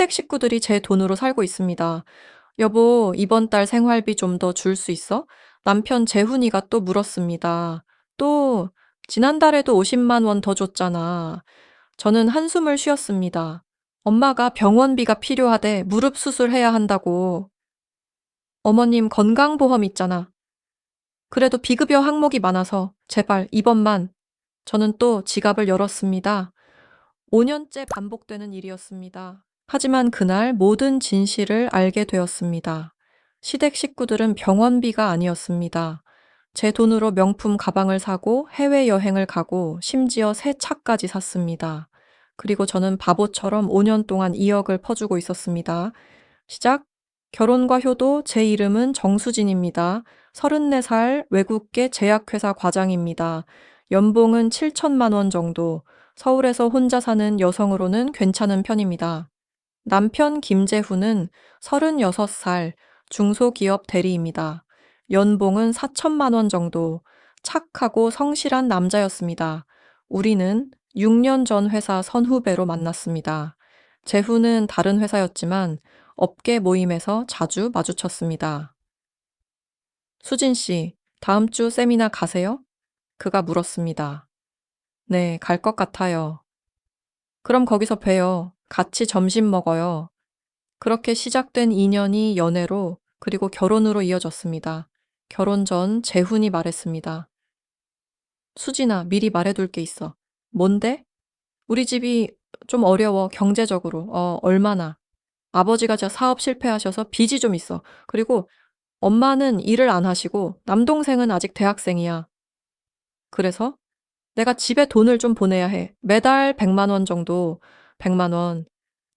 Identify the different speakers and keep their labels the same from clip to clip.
Speaker 1: 시댁 식구들이 제 돈으로 살고 있습니다. 여보, 이번 달 생활비 좀 더 줄 수 있어? 남편 재훈이가 또 물었습니다. 또, 지난달에도 50만 원 더 줬잖아. 저는 한숨을 쉬었습니다. 엄마가 병원비가 필요하대 무릎 수술해야 한다고. 어머님 건강보험 있잖아. 그래도 비급여 항목이 많아서 제발 이번만. 저는 또 지갑을 열었습니다. 5년째 반복되는 일이었습니다. 하지만 그날 모든 진실을 알게 되었습니다. 시댁 식구들은 병원비가 아니었습니다. 제 돈으로 명품 가방을 사고 해외여행을 가고 심지어 새 차까지 샀습니다. 그리고 저는 바보처럼 5년 동안 2억을 퍼주고 있었습니다. 시작. 결혼과 효도, 제 이름은 정수진입니다. 34살 외국계 제약회사 과장입니다. 연봉은 7천만 원 정도. 서울에서 혼자 사는 여성으로는 괜찮은 편입니다. 남편 김재훈은 36살 중소기업 대리입니다. 연봉은 4천만 원 정도. 착하고 성실한 남자였습니다. 우리는 6년 전 회사 선후배로 만났습니다. 재훈은 다른 회사였지만 업계 모임에서 자주 마주쳤습니다. 수진 씨, 다음 주 세미나 가세요? 그가 물었습니다. 네, 갈 것 같아요. 그럼 거기서 봬요. 같이 점심 먹어요. 그렇게 시작된 인연이 연애로 그리고 결혼으로 이어졌습니다. 결혼 전 재훈이 말했습니다. 수진아, 미리 말해둘 게 있어. 뭔데? 우리 집이 좀 어려워, 경제적으로. 얼마나. 아버지가 저 사업 실패하셔서 빚이 좀 있어. 그리고 엄마는 일을 안 하시고 남동생은 아직 대학생이야. 그래서 내가 집에 돈을 좀 보내야 해. 매달 100만 원 정도. 100만 원.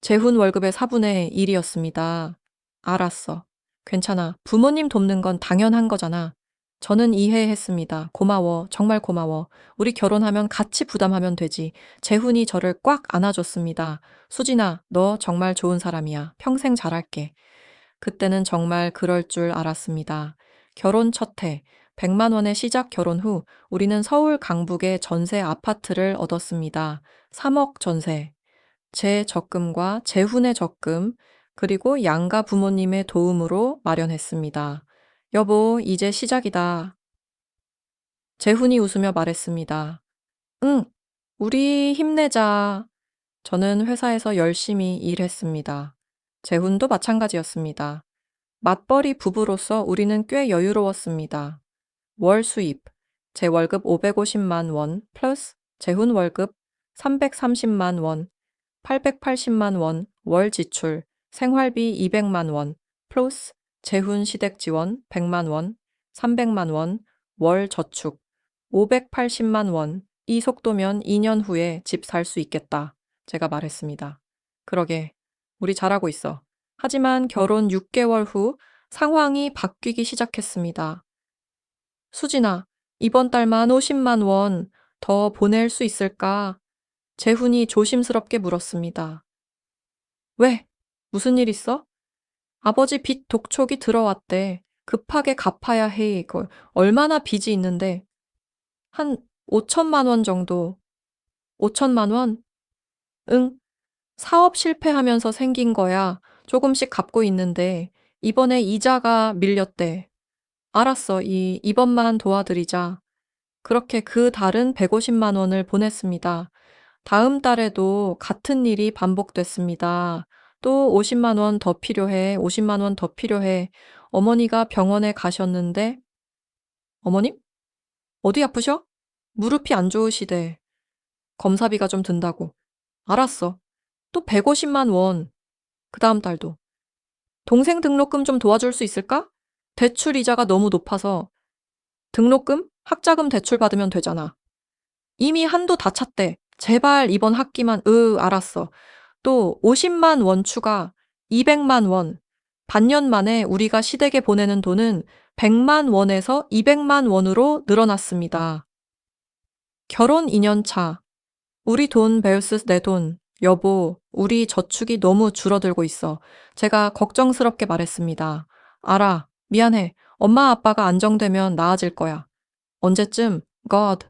Speaker 1: 재훈 월급의 4분의 1이었습니다. 알았어. 괜찮아. 부모님 돕는 건 당연한 거잖아. 저는 이해했습니다. 고마워. 정말 고마워. 우리 결혼하면 같이 부담하면 되지. 재훈이 저를 꽉 안아줬습니다. 수진아, 너 정말 좋은 사람이야. 평생 잘할게. 그때는 정말 그럴 줄 알았습니다. 결혼 첫 해, 100만 원의 시작 결혼 후 우리는 서울 강북의 전세 아파트를 얻었습니다. 3억 전세. 제 적금과 재훈의 적금, 그리고 양가 부모님의 도움으로 마련했습니다. 여보, 이제 시작이다. 재훈이 웃으며 말했습니다. 응, 우리 힘내자. 저는 회사에서 열심히 일했습니다. 재훈도 마찬가지였습니다. 맞벌이 부부로서 우리는 꽤 여유로웠습니다. 월 수입, 제 월급 550만 원 플러스 재훈 월급 330만 원, 880만 원 월 지출, 생활비 200만 원 플러스 재훈 시댁 지원 100만 원, 300만 원 월 저축, 580만 원. 이 속도면 2년 후에 집 살 수 있겠다. 제가 말했습니다. 그러게, 우리 잘하고 있어. 하지만 결혼 6개월 후 상황이 바뀌기 시작했습니다. 수진아, 이번 달만 50만 원 더 보낼 수 있을까? 재훈이 조심스럽게 물었습니다. 왜? 무슨 일 있어? 아버지 빚 독촉이 들어왔대. 급하게 갚아야 해. 얼마나 빚이 있는데. 한 5천만 원 정도. 5천만 원? 응. 사업 실패하면서 생긴 거야. 조금씩 갚고 있는데 이번에 이자가 밀렸대. 알았어. 이번만 도와드리자. 그렇게 그 달은 150만 원을 보냈습니다. 다음 달에도 같은 일이 반복됐습니다. 또 50만 원 더 필요해. 50만 원 더 필요해. 어머니가 병원에 가셨는데, 어머님? 어디 아프셔? 무릎이 안 좋으시대. 검사비가 좀 든다고. 알았어. 또 150만 원. 그 다음 달도. 동생 등록금 좀 도와줄 수 있을까? 대출 이자가 너무 높아서 등록금? 학자금 대출 받으면 되잖아. 이미 한도 다 찼대. 제발 이번 학기만, 알았어. 또 50만 원 추가, 200만 원. 반년 만에 우리가 시댁에 보내는 돈은 100만 원에서 200만 원으로 늘어났습니다. 결혼 2년 차. 우리 돈 vs 내 돈. 여보, 우리 저축이 너무 줄어들고 있어. 제가 걱정스럽게 말했습니다. 알아. 미안해. 엄마 아빠가 안정되면 나아질 거야. 언제쯤? God.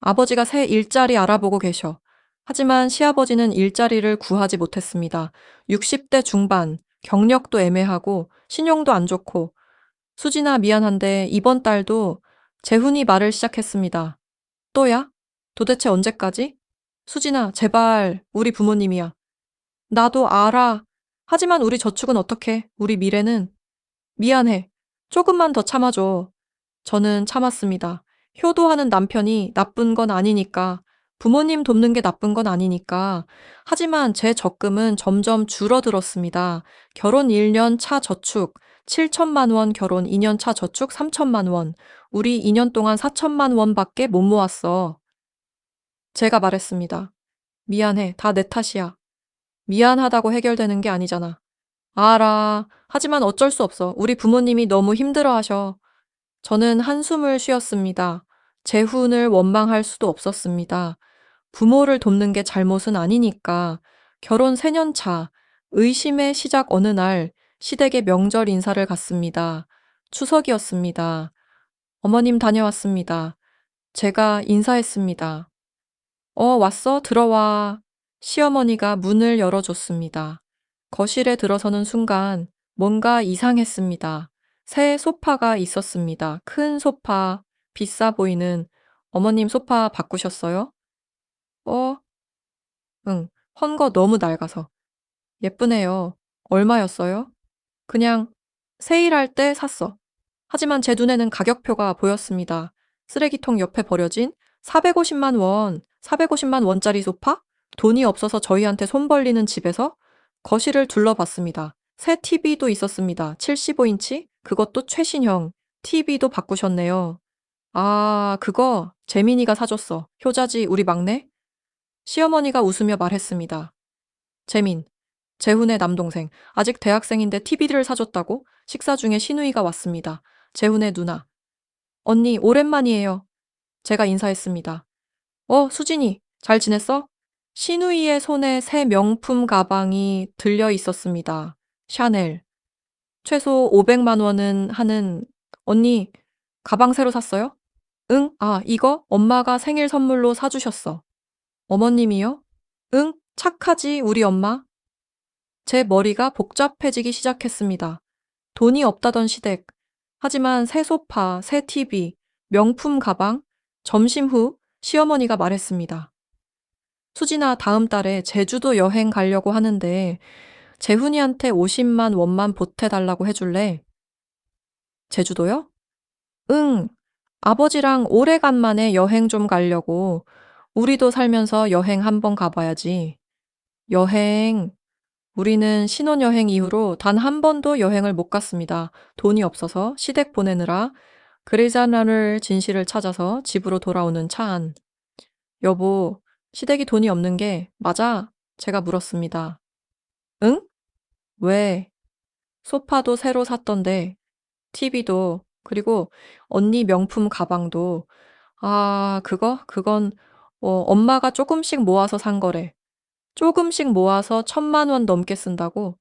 Speaker 1: 아버지가 새 일자리 알아보고 계셔. 하지만 시아버지는 일자리를 구하지 못했습니다. 60대 중반, 경력도 애매하고 신용도 안 좋고 수진아 미안한데 이번 달도 재훈이 말을 시작했습니다. 또야? 도대체 언제까지? 수진아 제발 우리 부모님이야. 나도 알아. 하지만 우리 저축은 어떡해? 우리 미래는? 미안해. 조금만 더 참아줘. 저는 참았습니다. 효도하는 남편이 나쁜 건 아니니까, 부모님 돕는 게 나쁜 건 아니니까. 하지만 제 적금은 점점 줄어들었습니다. 결혼 1년 차 저축 7천만 원, 결혼 2년 차 저축 3천만 원. 우리 2년 동안 4천만 원밖에 못 모았어. 제가 말했습니다. 미안해. 다 내 탓이야. 미안하다고 해결되는 게 아니잖아. 알아. 하지만 어쩔 수 없어. 우리 부모님이 너무 힘들어 하셔. 저는 한숨을 쉬었습니다. 재혼을 원망할 수도 없었습니다. 부모를 돕는 게 잘못은 아니니까. 결혼 3년 차, 의심의 시작 어느 날 시댁에 명절 인사를 갔습니다. 추석이었습니다. 어머님 다녀왔습니다. 제가 인사했습니다. 왔어? 들어와. 시어머니가 문을 열어줬습니다. 거실에 들어서는 순간 뭔가 이상했습니다. 새 소파가 있었습니다. 큰 소파, 비싸 보이는. 어머님 소파 바꾸셨어요? 어, 응. 헌 거 너무 낡아서. 예쁘네요. 얼마였어요? 그냥 세일할 때 샀어. 하지만 제 눈에는 가격표가 보였습니다. 쓰레기통 옆에 버려진 450만 원, 450만 원짜리 소파? 돈이 없어서 저희한테 손 벌리는 집에서 거실을 둘러봤습니다. 새 TV도 있었습니다. 75인치? 그것도 최신형. TV도 바꾸셨네요. 아, 그거 재민이가 사줬어. 효자지, 우리 막내? 시어머니가 웃으며 말했습니다. 재민, 재훈의 남동생. 아직 대학생인데 TV를 사줬다고? 식사 중에 신우이가 왔습니다. 재훈의 누나. 언니, 오랜만이에요. 제가 인사했습니다. 수진이, 잘 지냈어? 신우이의 손에 새 명품 가방이 들려 있었습니다. 샤넬. 최소 500만 원은 하는, 언니, 가방 새로 샀어요? 응? 아, 이거 엄마가 생일 선물로 사주셨어. 어머님이요? 응? 착하지, 우리 엄마? 제 머리가 복잡해지기 시작했습니다. 돈이 없다던 시댁. 하지만 새 소파, 새 TV, 명품 가방, 점심 후 시어머니가 말했습니다. 수진아, 다음 달에 제주도 여행 가려고 하는데 재훈이한테 50만 원만 보태달라고 해줄래? 제주도요? 응. 아버지랑 오래간만에 여행 좀 가려고. 우리도 살면서 여행 한번 가봐야지. 여행. 우리는 신혼여행 이후로 단 한 번도 여행을 못 갔습니다. 돈이 없어서 시댁 보내느라 그리자나를 진실을 찾아서 집으로 돌아오는 차 안. 여보, 시댁이 돈이 없는 게 맞아? 제가 물었습니다. 응? 왜? 소파도 새로 샀던데, TV도, 그리고 언니 명품 가방도, 아, 그건, 엄마가 조금씩 모아서 산 거래. 조금씩 모아서 1,000만 원 넘게 쓴다고?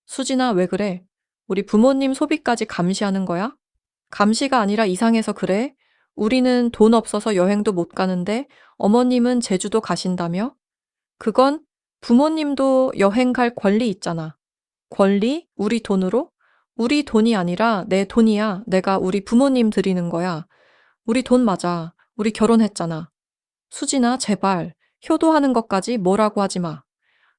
Speaker 1: 수진아, 왜 그래? 우리 부모님 소비까지 감시하는 거야? 감시가 아니라 이상해서 그래? 우리는 돈 없어서 여행도 못 가는데 어머님은 제주도 가신다며? 그건 부모님도 여행 갈 권리 있잖아. 권리? 우리 돈으로? 우리 돈이 아니라 내 돈이야. 내가 우리 부모님 드리는 거야. 우리 돈 맞아. 우리 결혼했잖아. 수진아, 제발. 효도하는 것까지 뭐라고 하지 마.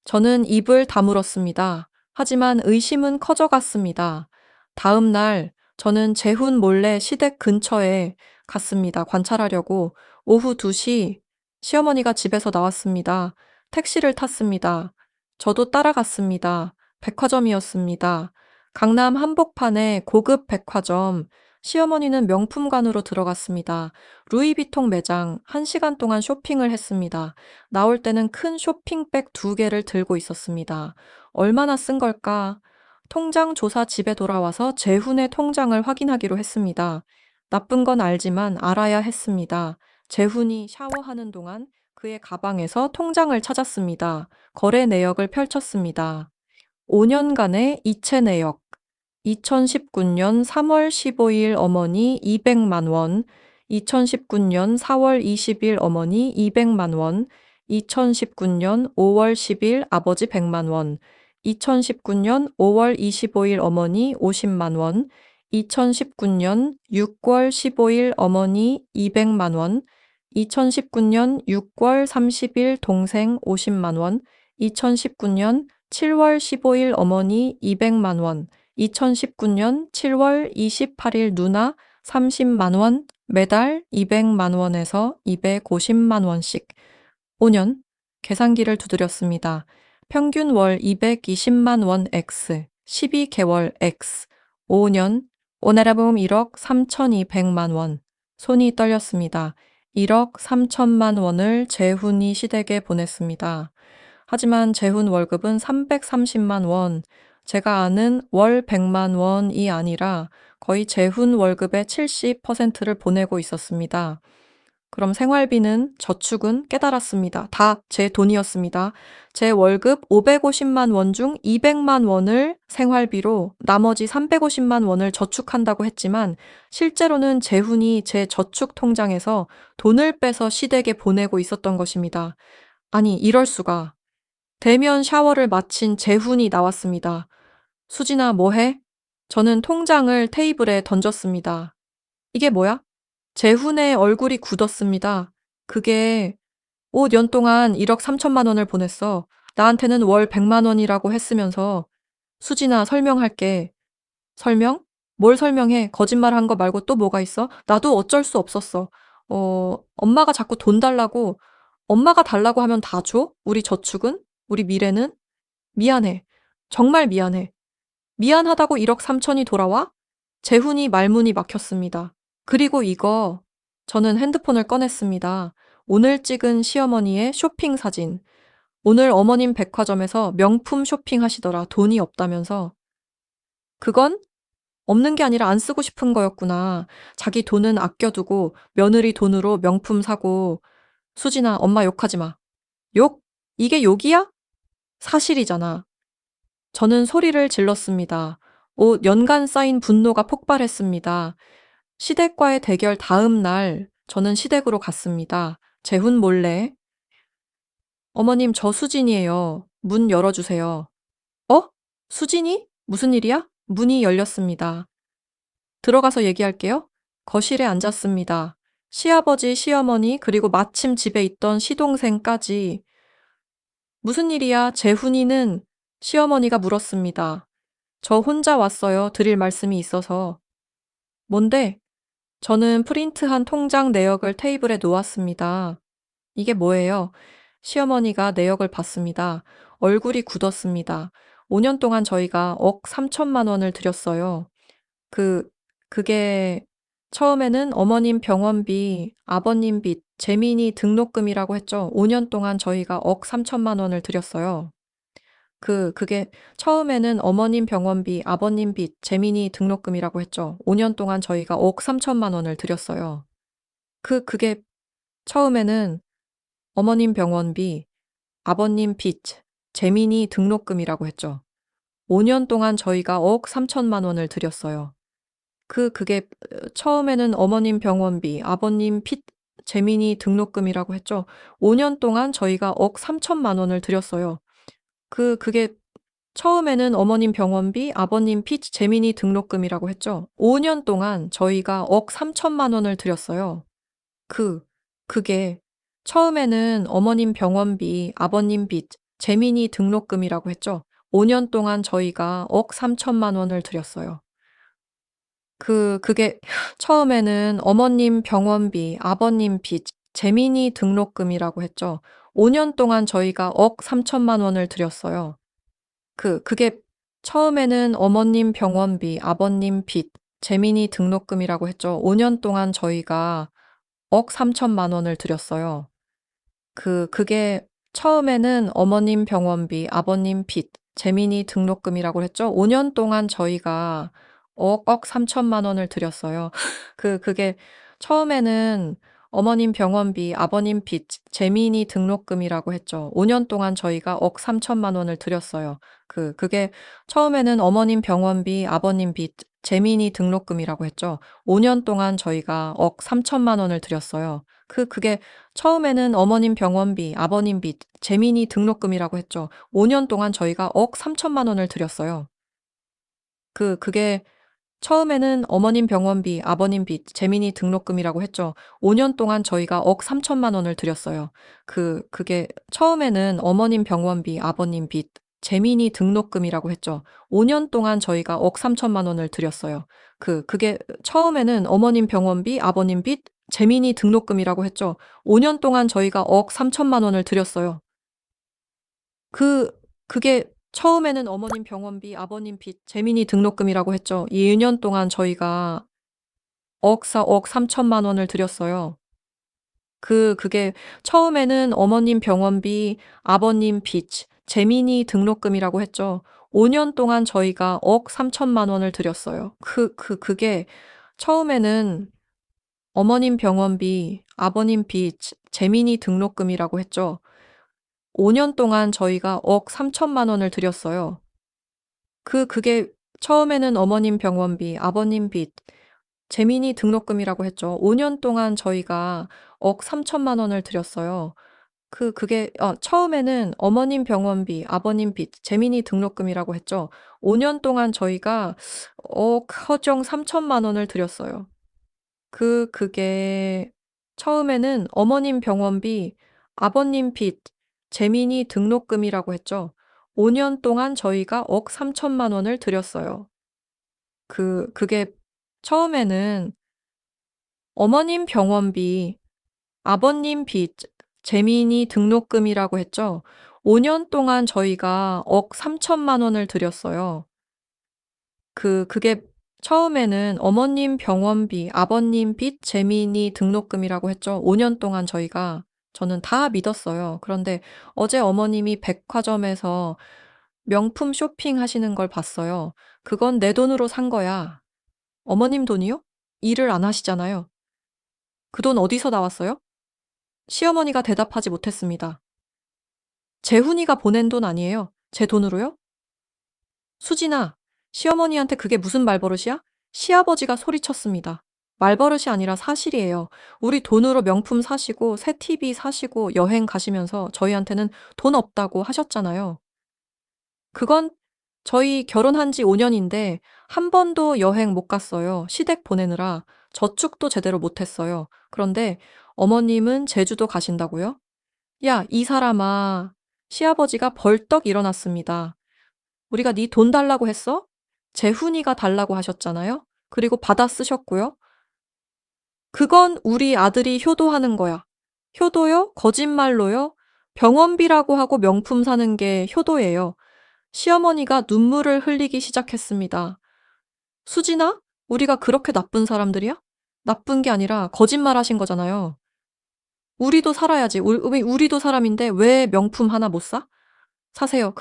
Speaker 1: 저는 입을 다물었습니다. 하지만 의심은 커져갔습니다. 다음 날 저는 재훈 몰래 시댁 근처에 갔습니다. 관찰하려고. 오후 2시 시어머니가 집에서 나왔습니다. 택시를 탔습니다. 저도 따라갔습니다. 백화점이었습니다. 강남 한복판의 고급 백화점. 시어머니는 명품관으로 들어갔습니다. 루이비통 매장 1시간 동안 쇼핑을 했습니다. 나올 때는 큰 쇼핑백 2개를 들고 있었습니다. 얼마나 쓴 걸까? 통장 조사 집에 돌아와서 재훈의 통장을 확인하기로 했습니다. 나쁜 건 알지만 알아야 했습니다. 재훈이 샤워하는 동안 그의 가방에서 통장을 찾았습니다. 거래 내역을 펼쳤습니다. 5년간의 이체 내역. 2019년 3월 15일 어머니 200만 원, 2019년 4월 20일 어머니 200만 원, 2019년 5월 10일 아버지 100만 원, 2019년 5월 25일 어머니 50만 원, 2019년 6월 15일 어머니 200만 원, 2019년 6월 30일 동생 50만 원, 2019년 7월 15일 어머니 200만 원, 2019년 7월 28일 누나 30만 원, 매달 200만 원에서 250만 원씩. 5년 계산기를 두드렸습니다. 평균 월 220만 원 X, 12개월 X, 5년 오늘아봄 1억 3,200만 원. 손이 떨렸습니다. 1억 3천만 원을 재훈이 시댁에 보냈습니다. 하지만 재훈 월급은 330만 원, 제가 아는 월 100만 원이 아니라 거의 재훈 월급의 70%를 보내고 있었습니다. 그럼 생활비는 저축은 깨달았습니다. 다 제 돈이었습니다. 제 월급 550만 원 중 200만 원을 생활비로 나머지 350만 원을 저축한다고 했지만 실제로는 재훈이 제 저축 통장에서 돈을 빼서 시댁에 보내고 있었던 것입니다. 아니, 이럴 수가. 대면 샤워를 마친 재훈이 나왔습니다. 수진아, 뭐해? 저는 통장을 테이블에 던졌습니다. 이게 뭐야? 재훈의 얼굴이 굳었습니다. 그게 5년 동안 1억 3천만 원을 보냈어. 나한테는 월 100만 원이라고 했으면서. 수진아, 설명할게. 설명? 뭘 설명해? 거짓말 한 거 말고 또 뭐가 있어? 나도 어쩔 수 없었어. 엄마가 자꾸 돈 달라고, 엄마가 달라고 하면 다 줘? 우리 저축은? 우리 미래는? 미안해. 정말 미안해. 미안하다고 1억 3천이 돌아와? 재훈이 말문이 막혔습니다. 그리고 이거, 저는 핸드폰을 꺼냈습니다. 오늘 찍은 시어머니의 쇼핑 사진. 오늘 어머님 백화점에서 명품 쇼핑 하시더라. 돈이 없다면서. 그건 없는 게 아니라 안 쓰고 싶은 거였구나. 자기 돈은 아껴두고 며느리 돈으로 명품 사고. 수진아, 엄마 욕하지 마. 욕? 이게 욕이야? 사실이잖아. 저는 소리를 질렀습니다. 5년간 쌓인 분노가 폭발했습니다. 시댁과의 대결 다음 날 저는 시댁으로 갔습니다. 재훈 몰래. 어머님, 저 수진이에요. 문 열어주세요. 어? 수진이? 무슨 일이야? 문이 열렸습니다. 들어가서 얘기할게요. 거실에 앉았습니다. 시아버지, 시어머니, 그리고 마침 집에 있던 시동생까지. 무슨 일이야? 재훈이는 시어머니가 물었습니다. 저 혼자 왔어요. 드릴 말씀이 있어서. 뭔데? 저는 프린트한 통장 내역을 테이블에 놓았습니다. 이게 뭐예요? 시어머니가 내역을 봤습니다. 얼굴이 굳었습니다. 5년 동안 저희가 억 3천만 원을 드렸어요. 그게 처음에는 어머님 병원비, 아버님 빚, 재민이 등록금이라고 했죠. 5년 동안 저희가 억 3천만 원을 드렸어요. 그게 처음에는 어머님 병원비, 아버님 빚, 재민이 등록금이라고 했죠. 5년 동안 저희가 억 3천만 원을 드렸어요. 그게 처음에는 어머님 병원비, 아버님 빚, 재민이 등록금이라고 했죠. 5년 동안 저희가 억 3천만 원을 드렸어요. 그게 처음에는 어머님 병원비, 아버님 빚, 재민이 등록금이라고 했죠. 5년 동안 저희가 억 3천만 원을 드렸어요. 그게 처음에는 어머님 병원비, 아버님 빚, 재민이 등록금이라고 했죠. 5년 동안 저희가 억 3천만 원을 드렸어요. 그게 처음에는 어머님 병원비, 아버님 빚, 재민이 등록금이라고 했죠. 5년 동안 저희가 억 3천만 원을 드렸어요. 그게 처음에는 어머님 병원비, 아버님 빚, 재민이 등록금이라고 했죠. 5년 동안 저희가 억 3천만 원을 드렸어요. 그게 처음에는 어머님 병원비, 아버님 빚, 재민이 등록금이라고 했죠. 5년 동안 저희가 억 3천만 원을 드렸어요. 그게 처음에는 어머님 병원비, 아버님 빚, 재민이 등록금이라고 했죠. 5년 동안 저희가 억 3천만 원을 드렸어요. 그게 처음에는 어머님 병원비, 아버님 빚, 재미니 등록금이라고 했죠. 5년 동안 저희가 억 3천만 원을 드렸어요. 그게 처음에는 어머님 병원비, 아버님 빚, 재미니 등록금이라고 했죠. 5년 동안 저희가 억 3천만 원을 드렸어요. 그게 처음에는 어머님 병원비, 아버님 빚, 재미니 등록금이라고 했죠. 5년 동안 저희가 억 3천만 원을 드렸어요. 그게 처음에는 어머님 병원비, 아버님 빚, 재미니 등록금이라고 했죠. 5년 동안 저희가 억 3천만 원을 드렸어요. 그게 처음에는 어머님 병원비, 아버님 빚, 재미니 등록금이라고 했죠. 5년 동안 저희가 억 3천만 원을 드렸어요. 그게 처음에는 어머님 병원비, 아버님 빚, 재미니 등록금이라고 했죠. 5년 동안 저희가 억 3천만 원을 드렸어요. 그게 처음에는 어머님 병원비, 아버님 빚, 재미니 등록금이라고 했죠. 2년 동안 저희가 억 3천만 원을 드렸어요. 그게 처음에는 어머님 병원비, 아버님 빚, 재미니 등록금이라고 했죠. 5년 동안 저희가 억 3천만 원을 드렸어요. 그게 처음에는 어머님 병원비, 아버님 빚, 재미니 등록금이라고 했죠. 5년 동안 저희가 억 3천만 원을 드렸어요. 그게 처음에는 어머님 병원비, 아버님 빚, 재미니 등록금이라고 했죠. 5년 동안 저희가 억 3천만 원을 드렸어요. 그게 처음에는 어머님 병원비, 아버님 빚, 재미니 등록금이라고 했죠. 5년 동안 저희가 허정 3천만 원을 드렸어요. 그게 처음에는 어머님 병원비, 아버님 빚, 재미니 등록금이라고 했죠. 5년 동안 저희가 억 3천만 원을 드렸어요. 그게 처음에는 어머님 병원비, 아버님 빚, 재미니 등록금이라고 했죠. 5년 동안 저희가 억 3천만 원을 드렸어요. 그게 처음에는 어머님 병원비, 아버님 빚, 재미니 등록금이라고 했죠. 5년 동안 저는 다 믿었어요. 그런데 어제 어머님이 백화점에서 명품 쇼핑 하시는 걸 봤어요. 그건 내 돈으로 산 거야. 어머님 돈이요? 일을 안 하시잖아요. 그 돈 어디서 나왔어요? 시어머니가 대답하지 못했습니다. 재훈이가 보낸 돈 아니에요? 제 돈으로요? 수진아, 시어머니한테 그게 무슨 말버릇이야? 시아버지가 소리쳤습니다. 말버릇이 아니라 사실이에요. 우리 돈으로 명품 사시고 새 TV 사시고 여행 가시면서 저희한테는 돈 없다고 하셨잖아요. 그건 저희 결혼한 지 5년인데 한 번도 여행 못 갔어요. 시댁 보내느라 저축도 제대로 못 했어요. 그런데 어머님은 제주도 가신다고요? 야, 이 사람아. 시아버지가 벌떡 일어났습니다. 우리가 네 돈 달라고 했어? 재훈이가 달라고 하셨잖아요? 그리고 받아 쓰셨고요. 그건 우리 아들이 효도하는 거야. 효도요? 거짓말로요? 병원비라고 하고 명품 사는 게 효도예요. 시어머니가 눈물을 흘리기 시작했습니다. 수진아? 우리가 그렇게 나쁜 사람들이야? 나쁜 게 아니라 거짓말 하신 거잖아요. 우리도 살아야지. 우리도 사람인데 왜 명품 하나 못 사? 사세요.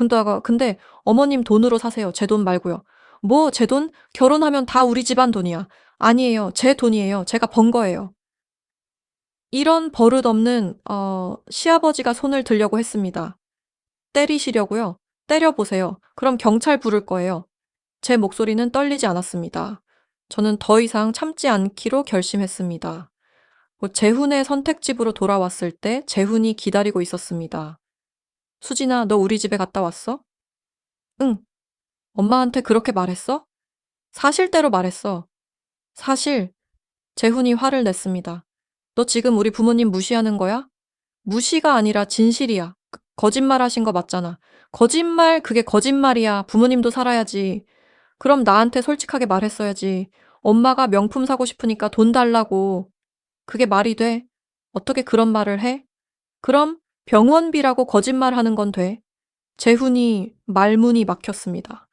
Speaker 1: 근데 어머님 돈으로 사세요. 제 돈 말고요. 뭐 제 돈? 결혼하면 다 우리 집안 돈이야. 아니에요. 제 돈이에요. 제가 번 거예요. 이런 버릇없는 시아버지가 손을 들려고 했습니다. 때리시려고요. 때려보세요. 그럼 경찰 부를 거예요. 제 목소리는 떨리지 않았습니다. 저는 더 이상 참지 않기로 결심했습니다. 재훈의 선택집으로 돌아왔을 때 재훈이 기다리고 있었습니다. 수진아, 너 우리 집에 갔다 왔어? 응. 엄마한테 그렇게 말했어? 사실대로 말했어. 사실, 재훈이 화를 냈습니다. 너 지금 우리 부모님 무시하는 거야? 무시가 아니라 진실이야. 거짓말 하신 거 맞잖아. 거짓말, 그게 거짓말이야. 부모님도 살아야지. 그럼 나한테 솔직하게 말했어야지. 엄마가 명품 사고 싶으니까 돈 달라고. 그게 말이 돼? 어떻게 그런 말을 해? 그럼 병원비라고 거짓말 하는 건 돼. 재훈이 말문이 막혔습니다.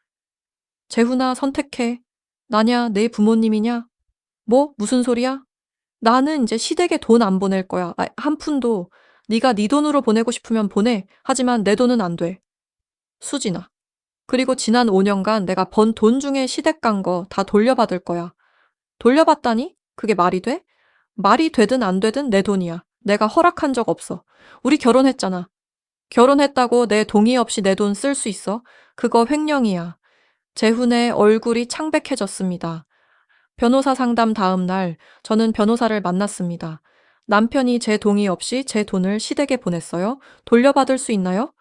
Speaker 1: 재훈아, 선택해. 나냐, 내 부모님이냐? 뭐? 무슨 소리야? 나는 이제 시댁에 돈 안 보낼 거야. 한 푼도. 네가 네 돈으로 보내고 싶으면 보내. 하지만 내 돈은 안 돼. 수진아. 그리고 지난 5년간 내가 번 돈 중에 시댁 간 거 다 돌려받을 거야. 돌려받다니? 그게 말이 돼? 말이 되든 안 되든 내 돈이야. 내가 허락한 적 없어. 우리 결혼했잖아. 결혼했다고 내 동의 없이 내 돈 쓸 수 있어? 그거 횡령이야. 재훈의 얼굴이 창백해졌습니다. 변호사 상담 다음 날 저는 변호사를 만났습니다. 남편이 제 동의 없이 제 돈을 시댁에 보냈어요. 돌려받을 수 있나요?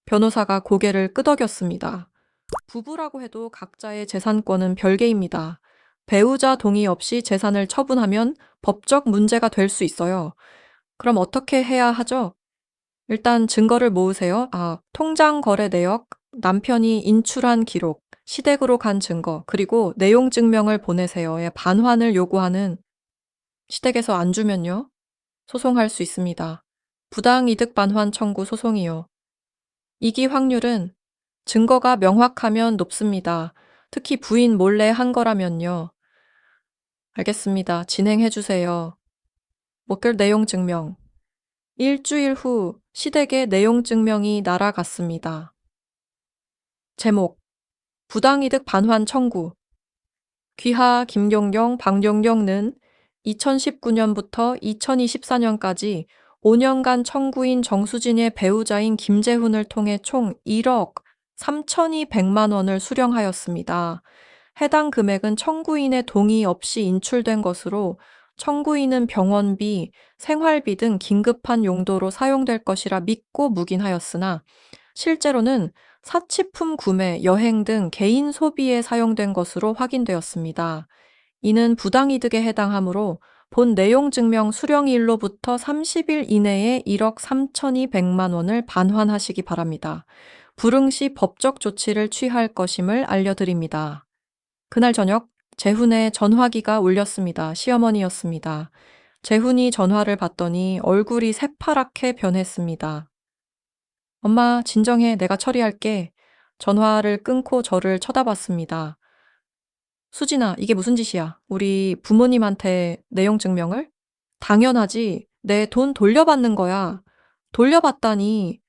Speaker 1: 변호사가 고개를 끄덕였습니다. 부부라고 해도 각자의 재산권은 별개입니다. 배우자 동의 없이 재산을 처분하면 법적 문제가 될 수 있어요. 그럼 어떻게 해야 하죠? 일단 증거를 모으세요. 통장 거래 내역, 남편이 인출한 기록, 시댁으로 간 증거, 그리고 내용 증명을 보내세요의 반환을 요구하는. 시댁에서 안 주면요? 소송할 수 있습니다. 부당이득 반환 청구 소송이요. 이기 확률은 증거가 명확하면 높습니다. 특히 부인 몰래 한 거라면요. 알겠습니다. 진행해 주세요. 목결 내용 증명. 일주일 후 시댁의 내용 증명이 날아갔습니다. 제목, 부당이득 반환 청구. 귀하 김용경, 방용경는 2019년부터 2024년까지 5년간 청구인 정수진의 배우자인 김재훈을 통해 총 1억 3,200만 원을 수령하였습니다. 해당 금액은 청구인의 동의 없이 인출된 것으로 청구인은 병원비, 생활비 등 긴급한 용도로 사용될 것이라 믿고 묵인하였으나 실제로는 사치품 구매, 여행 등 개인 소비에 사용된 것으로 확인되었습니다. 이는 부당이득에 해당하므로 본 내용 증명 수령일로부터 30일 이내에 1억 3,200만 원을 반환하시기 바랍니다. 불응 시 법적 조치를 취할 것임을 알려드립니다. 그날 저녁 재훈의 전화기가 울렸습니다. 시어머니였습니다. 재훈이 전화를 받더니 얼굴이 새파랗게 변했습니다. 엄마, 진정해. 내가 처리할게. 전화를 끊고 저를 쳐다봤습니다. 수진아, 이게 무슨 짓이야? 우리 부모님한테 내용 증명을? 당연하지. 내 돈 돌려받는 거야. 돌려받다니.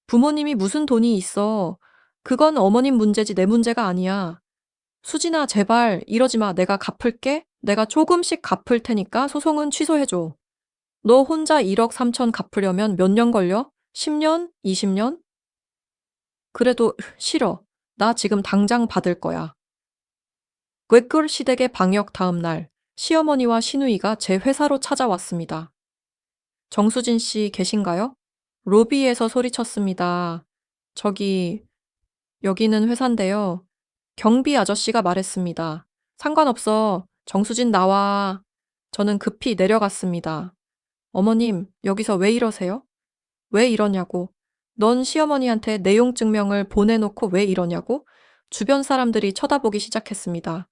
Speaker 1: 부모님이 무슨 돈이 있어. 그건 어머님 문제지 내 문제가 아니야. 수진아, 제발 이러지 마. 내가 갚을게. 내가 조금씩 갚을 테니까 소송은 취소해줘. 너 혼자 1억 3천 갚으려면 몇 년 걸려? 10년? 20년? 그래도 싫어. 나 지금 당장 받을 거야. 꾀꿀 시댁의 방역 다음 날 시어머니와 시누이가 제 회사로 찾아왔습니다. 정수진 씨 계신가요? 로비에서 소리쳤습니다. 여기는 회사인데요. 경비 아저씨가 말했습니다. 상관없어. 정수진 나와. 저는 급히 내려갔습니다. 어머님, 여기서 왜 이러세요? 왜 이러냐고. 넌 시어머니한테 내용 증명을 보내놓고 왜 이러냐고? 주변 사람들이 쳐다보기 시작했습니다.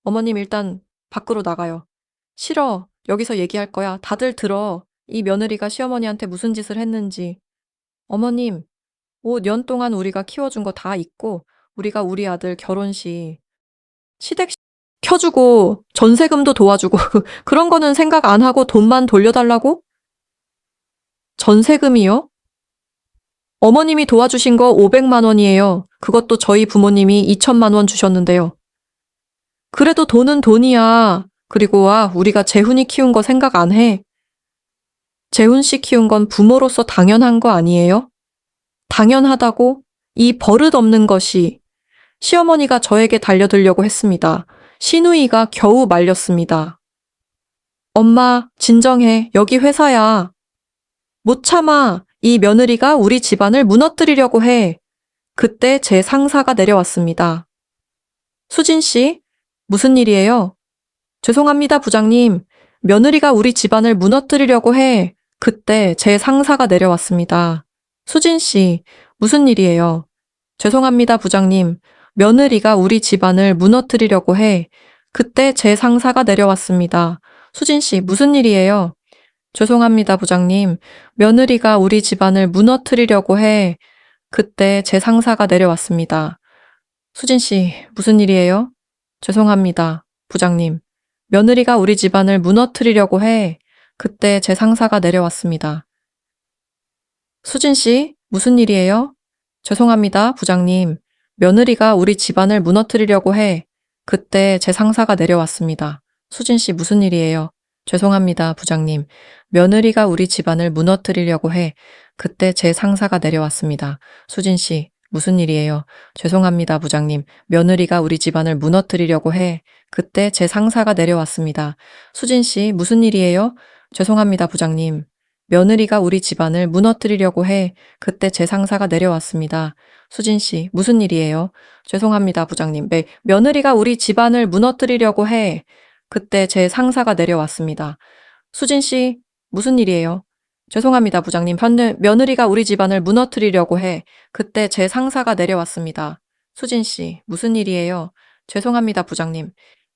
Speaker 1: 어머님 일단 밖으로 나가요. 싫어. 여기서 얘기할 거야. 다들 들어. 이 며느리가 시어머니한테 무슨 짓을 했는지. 어머님, 5년 동안 우리가 키워준 거 다 있고 우리가 우리 아들 결혼식 시댁 켜주고 전세금도 도와주고 그런 거는 생각 안 하고 돈만 돌려달라고? 전세금이요? 어머님이 도와주신 거 500만 원이에요. 그것도 저희 부모님이 2천만 원 주셨는데요. 그래도 돈은 돈이야. 그리고 우리가 재훈이 키운 거 생각 안 해. 재훈 씨 키운 건 부모로서 당연한 거 아니에요? 당연하다고? 이 버릇 없는 것이. 시어머니가 저에게 달려들려고 했습니다. 시누이가 겨우 말렸습니다. 엄마, 진정해. 여기 회사야. 못 참아. 이 며느리가 우리 집안을 무너뜨리려고 해. 그때 제 상사가 내려왔습니다. 수진 씨, 무슨 일이에요? 죄송합니다, 부장님. 며느리가 우리 집안을 무너뜨리려고 해. 그때 제 상사가 내려왔습니다. 수진 씨, 무슨 일이에요? 죄송합니다, 부장님. 며느리가 우리 집안을 무너뜨리려고 해. 그때 제 상사가 내려왔습니다. 수진 씨, 무슨 일이에요? 죄송합니다, 부장님. 며느리가 우리 집안을 무너뜨리려고 해. 그때 제 상사가 내려왔습니다. 수진 씨, 무슨 일이에요? 죄송합니다, 부장님. 며느리가 우리 집안을 무너뜨리려고 해. 그때 제 상사가 내려왔습니다. 수진 씨, 무슨 일이에요? 죄송합니다, 부장님. 며느리가 우리 집안을 무너뜨리려고 해. 그때 제 상사가 내려왔습니다. 수진 씨, 무슨 일이에요? 죄송합니다, 부장님. 며느리가 우리 집안을 무너뜨리려고 해. 그때 제 상사가 내려왔습니다. 수진 씨, 무슨 일이에요? 죄송합니다, 부장님. 며느리가 우리 집안을 무너뜨리려고 해. 그때 제 상사가 내려왔습니다. 수진 씨, 무슨 일이에요? 죄송합니다, 부장님. 며느리가 우리 집안을 무너뜨리려고 해. 그때 제 상사가 내려왔습니다. 수진 씨, 무슨 일이에요? 죄송합니다, 부장님. 며느리가 우리 집안을 무너뜨리려고 해. 그때 제 상사가 내려왔습니다. 수진 씨, 무슨 일이에요? 죄송합니다, 부장님. 며느리가 우리 집안을 무너뜨리려고 해. 그때 제 상사가 내려왔습니다. 수진 씨, 무슨 일이에요? 죄송합니다, 부장님.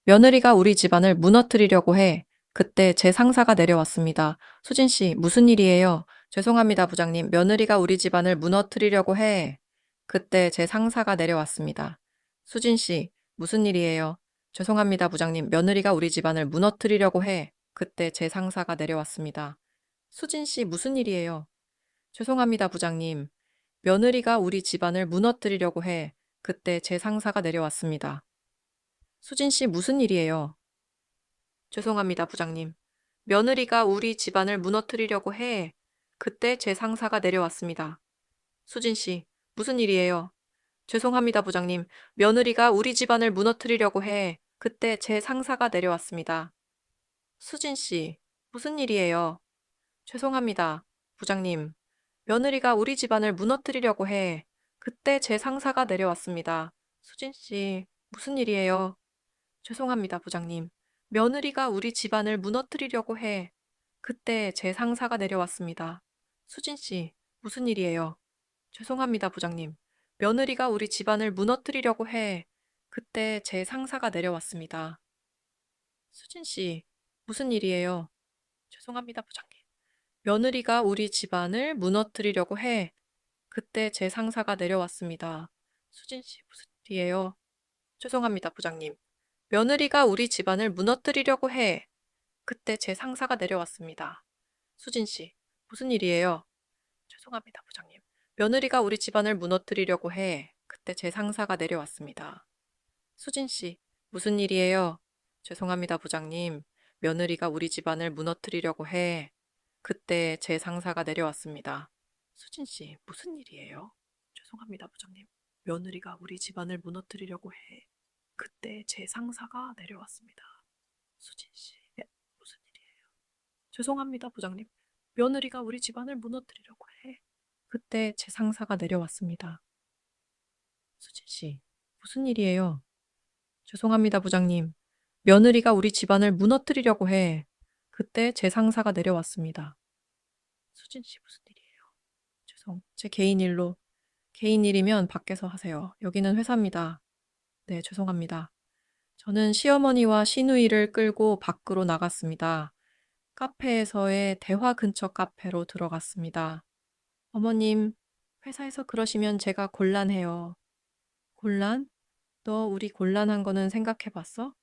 Speaker 1: 며느리가 우리 집안을 무너뜨리려고 해. 그때 제 상사가 내려왔습니다. 수진 씨, 무슨 일이에요? 죄송합니다, 부장님. 며느리가 우리 집안을 무너뜨리려고 해. 그때 제 상사가 내려왔습니다. 수진 씨, 무슨 일이에요? 죄송합니다, 부장님. 며느리가 우리 집안을 무너뜨리려고 해. 그때 제 상사가 내려왔습니다. 수진 씨, 무슨 일이에요? 죄송합니다, 부장님. 며느리가 우리 집안을 무너뜨리려고 해. 그때 제 상사가 내려왔습니다. 수진 씨, 무슨 일이에요? 죄송합니다, 부장님. 며느리가 우리 집안을 무너뜨리려고 해. 그때 제 상사가 내려왔습니다. 수진 씨, 무슨 일이에요? 죄송합니다, 부장님. 며느리가 우리 집안을 무너뜨리려고 해. 그때 제 상사가 내려왔습니다. 수진 씨, 무슨 일이에요? 죄송합니다, 부장님. 며느리가 우리 집안을 무너뜨리려고 해. 그때 제 상사가 내려왔습니다. 수진 씨, 무슨 일이에요? 죄송합니다, 부장님. 며느리가 우리 집안을 무너뜨리려고 해. 그때 제 상사가 내려왔습니다. 수진 씨, 무슨 일이에요? 죄송합니다, 부장님. 며느리가 우리 집안을 무너뜨리려고 해. 그때 제 상사가 내려왔습니다. 수진 씨, 무슨 일이에요? 죄송합니다, 부장님. 며느리가 우리 집안을 무너뜨리려고 해. 그때 제 상사가 내려왔습니다. 수진 씨, 무슨 일이에요? 죄송합니다, 부장님. 며느리가 우리 집안을 무너뜨리려고 해. 그때 제 상사가 내려왔습니다. 수진 씨, 무슨 일이에요? 죄송합니다, 부장님. 며느리가 우리 집안을 무너뜨리려고 해. 그때 제 상사가 내려왔습니다. 수진 씨, 무슨 일이에요? 죄송합니다, 부장님. 며느리가 우리 집안을 무너뜨리려고 해. 그때 제 상사가 내려왔습니다. 수진 씨, 무슨 일이에요? 죄송합니다, 부장님. 며느리가 우리 집안을 무너뜨리려고 해. 그때 제 상사가 내려왔습니다. 수진 씨, 무슨 일이에요? 죄송합니다, 부장님. 며느리가 우리 집안을 무너뜨리려고 해. 그때 제 상사가 내려왔습니다. 수진 씨, 무슨 일이에요? 죄송합니다, 부장님. 며느리가 우리 집안을 무너뜨리려고 해. 그때 제 상사가 내려왔습니다. 수진 씨, 무슨 일이에요? 제 개인 일로. 개인 일이면 밖에서 하세요. 여기는 회사입니다. 네, 죄송합니다. 저는 시어머니와 시누이를 끌고 밖으로 나갔습니다. 카페에서의 대화 근처 카페로 들어갔습니다. 어머님, 회사에서 그러시면 제가 곤란해요. 곤란? 너 우리 곤란한 거는 생각해 봤어?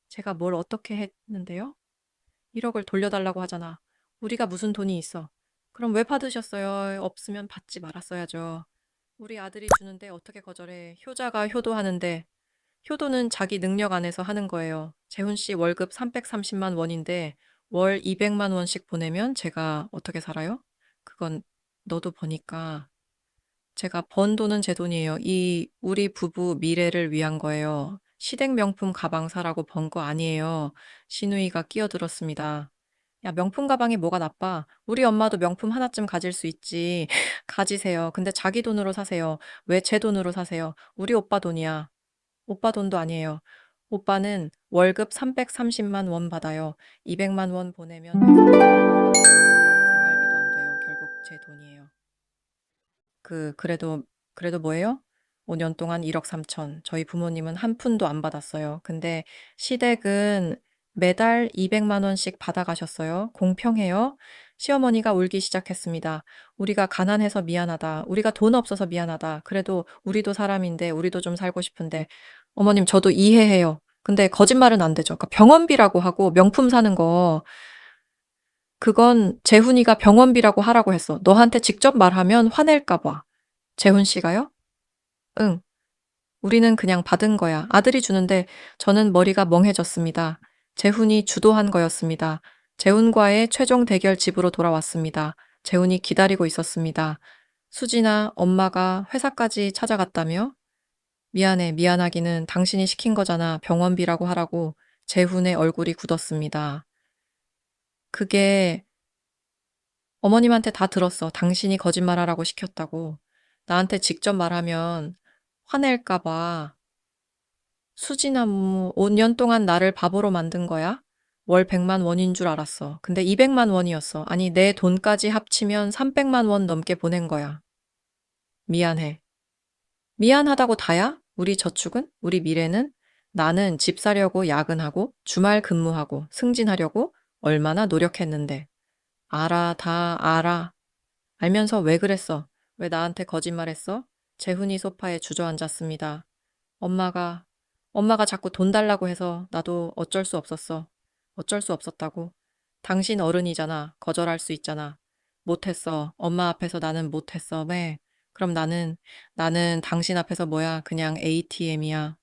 Speaker 1: 제가 뭘 어떻게 했는데요? 1억을 돌려달라고 하잖아. 우리가 무슨 돈이 있어? 그럼 왜 받으셨어요? 없으면 받지 말았어야죠. 우리 아들이 주는데 어떻게 거절해? 효자가 효도하는데 효도는 자기 능력 안에서 하는 거예요. 재훈 씨 월급 330만 원인데 월 200만 원씩 보내면 제가 어떻게 살아요? 그건 너도 버니까 제가 번 돈은 제 돈이에요. 우리 부부 미래를 위한 거예요. 시댁 명품 가방 사라고 번 거 아니에요. 시누이가 끼어들었습니다. 야, 명품 가방이 뭐가 나빠? 우리 엄마도 명품 하나쯤 가질 수 있지. 가지세요. 근데 자기 돈으로 사세요. 왜 제 돈으로 사세요? 우리 오빠 돈이야. 오빠 돈도 아니에요. 오빠는 월급 330만 원 받아요. 200만 원 보내면 생활비도 안 돼요. 결국 제 돈이에요. 그래도 뭐예요? 5년 동안 1억 3천. 저희 부모님은 한 푼도 안 받았어요. 근데 시댁은 매달 200만 원씩 받아가셨어요. 공평해요? 시어머니가 울기 시작했습니다. 우리가 가난해서 미안하다. 우리가 돈 없어서 미안하다. 그래도 우리도 사람인데 우리도 좀 살고 싶은데 어머님 저도 이해해요. 근데 거짓말은 안 되죠. 그러니까 병원비라고 하고 명품 사는 거 그건 재훈이가 병원비라고 하라고 했어. 너한테 직접 말하면 화낼까 봐. 재훈 씨가요? 응. 우리는 그냥 받은 거야. 아들이 주는데 저는 머리가 멍해졌습니다. 재훈이 주도한 거였습니다. 재훈과의 최종 대결 집으로 돌아왔습니다. 재훈이 기다리고 있었습니다. 수진아, 엄마가 회사까지 찾아갔다며? 미안해, 미안하기는 당신이 시킨 거잖아. 병원비라고 하라고. 재훈의 얼굴이 굳었습니다. 그게 어머님한테 다 들었어. 당신이 거짓말하라고 시켰다고. 나한테 직접 말하면 화낼까 봐. 수진아, 5년 동안 나를 바보로 만든 거야? 월 100만 원인 줄 알았어. 근데 200만 원이었어. 아니, 내 돈까지 합치면 300만 원 넘게 보낸 거야. 미안해. 미안하다고 다야? 우리 저축은? 우리 미래는? 나는 집 사려고 야근하고 주말 근무하고 승진하려고 얼마나 노력했는데. 알아, 다 알아. 알면서 왜 그랬어? 왜 나한테 거짓말했어? 재훈이 소파에 주저앉았습니다. 엄마가, 엄마가 자꾸 돈 달라고 해서 나도 어쩔 수 없었어. 어쩔 수 없었다고. 당신 어른이잖아. 거절할 수 있잖아. 못했어. 엄마 앞에서 나는 못했어. 왜? 그럼 나는 당신 앞에서 뭐야? 그냥 ATM이야.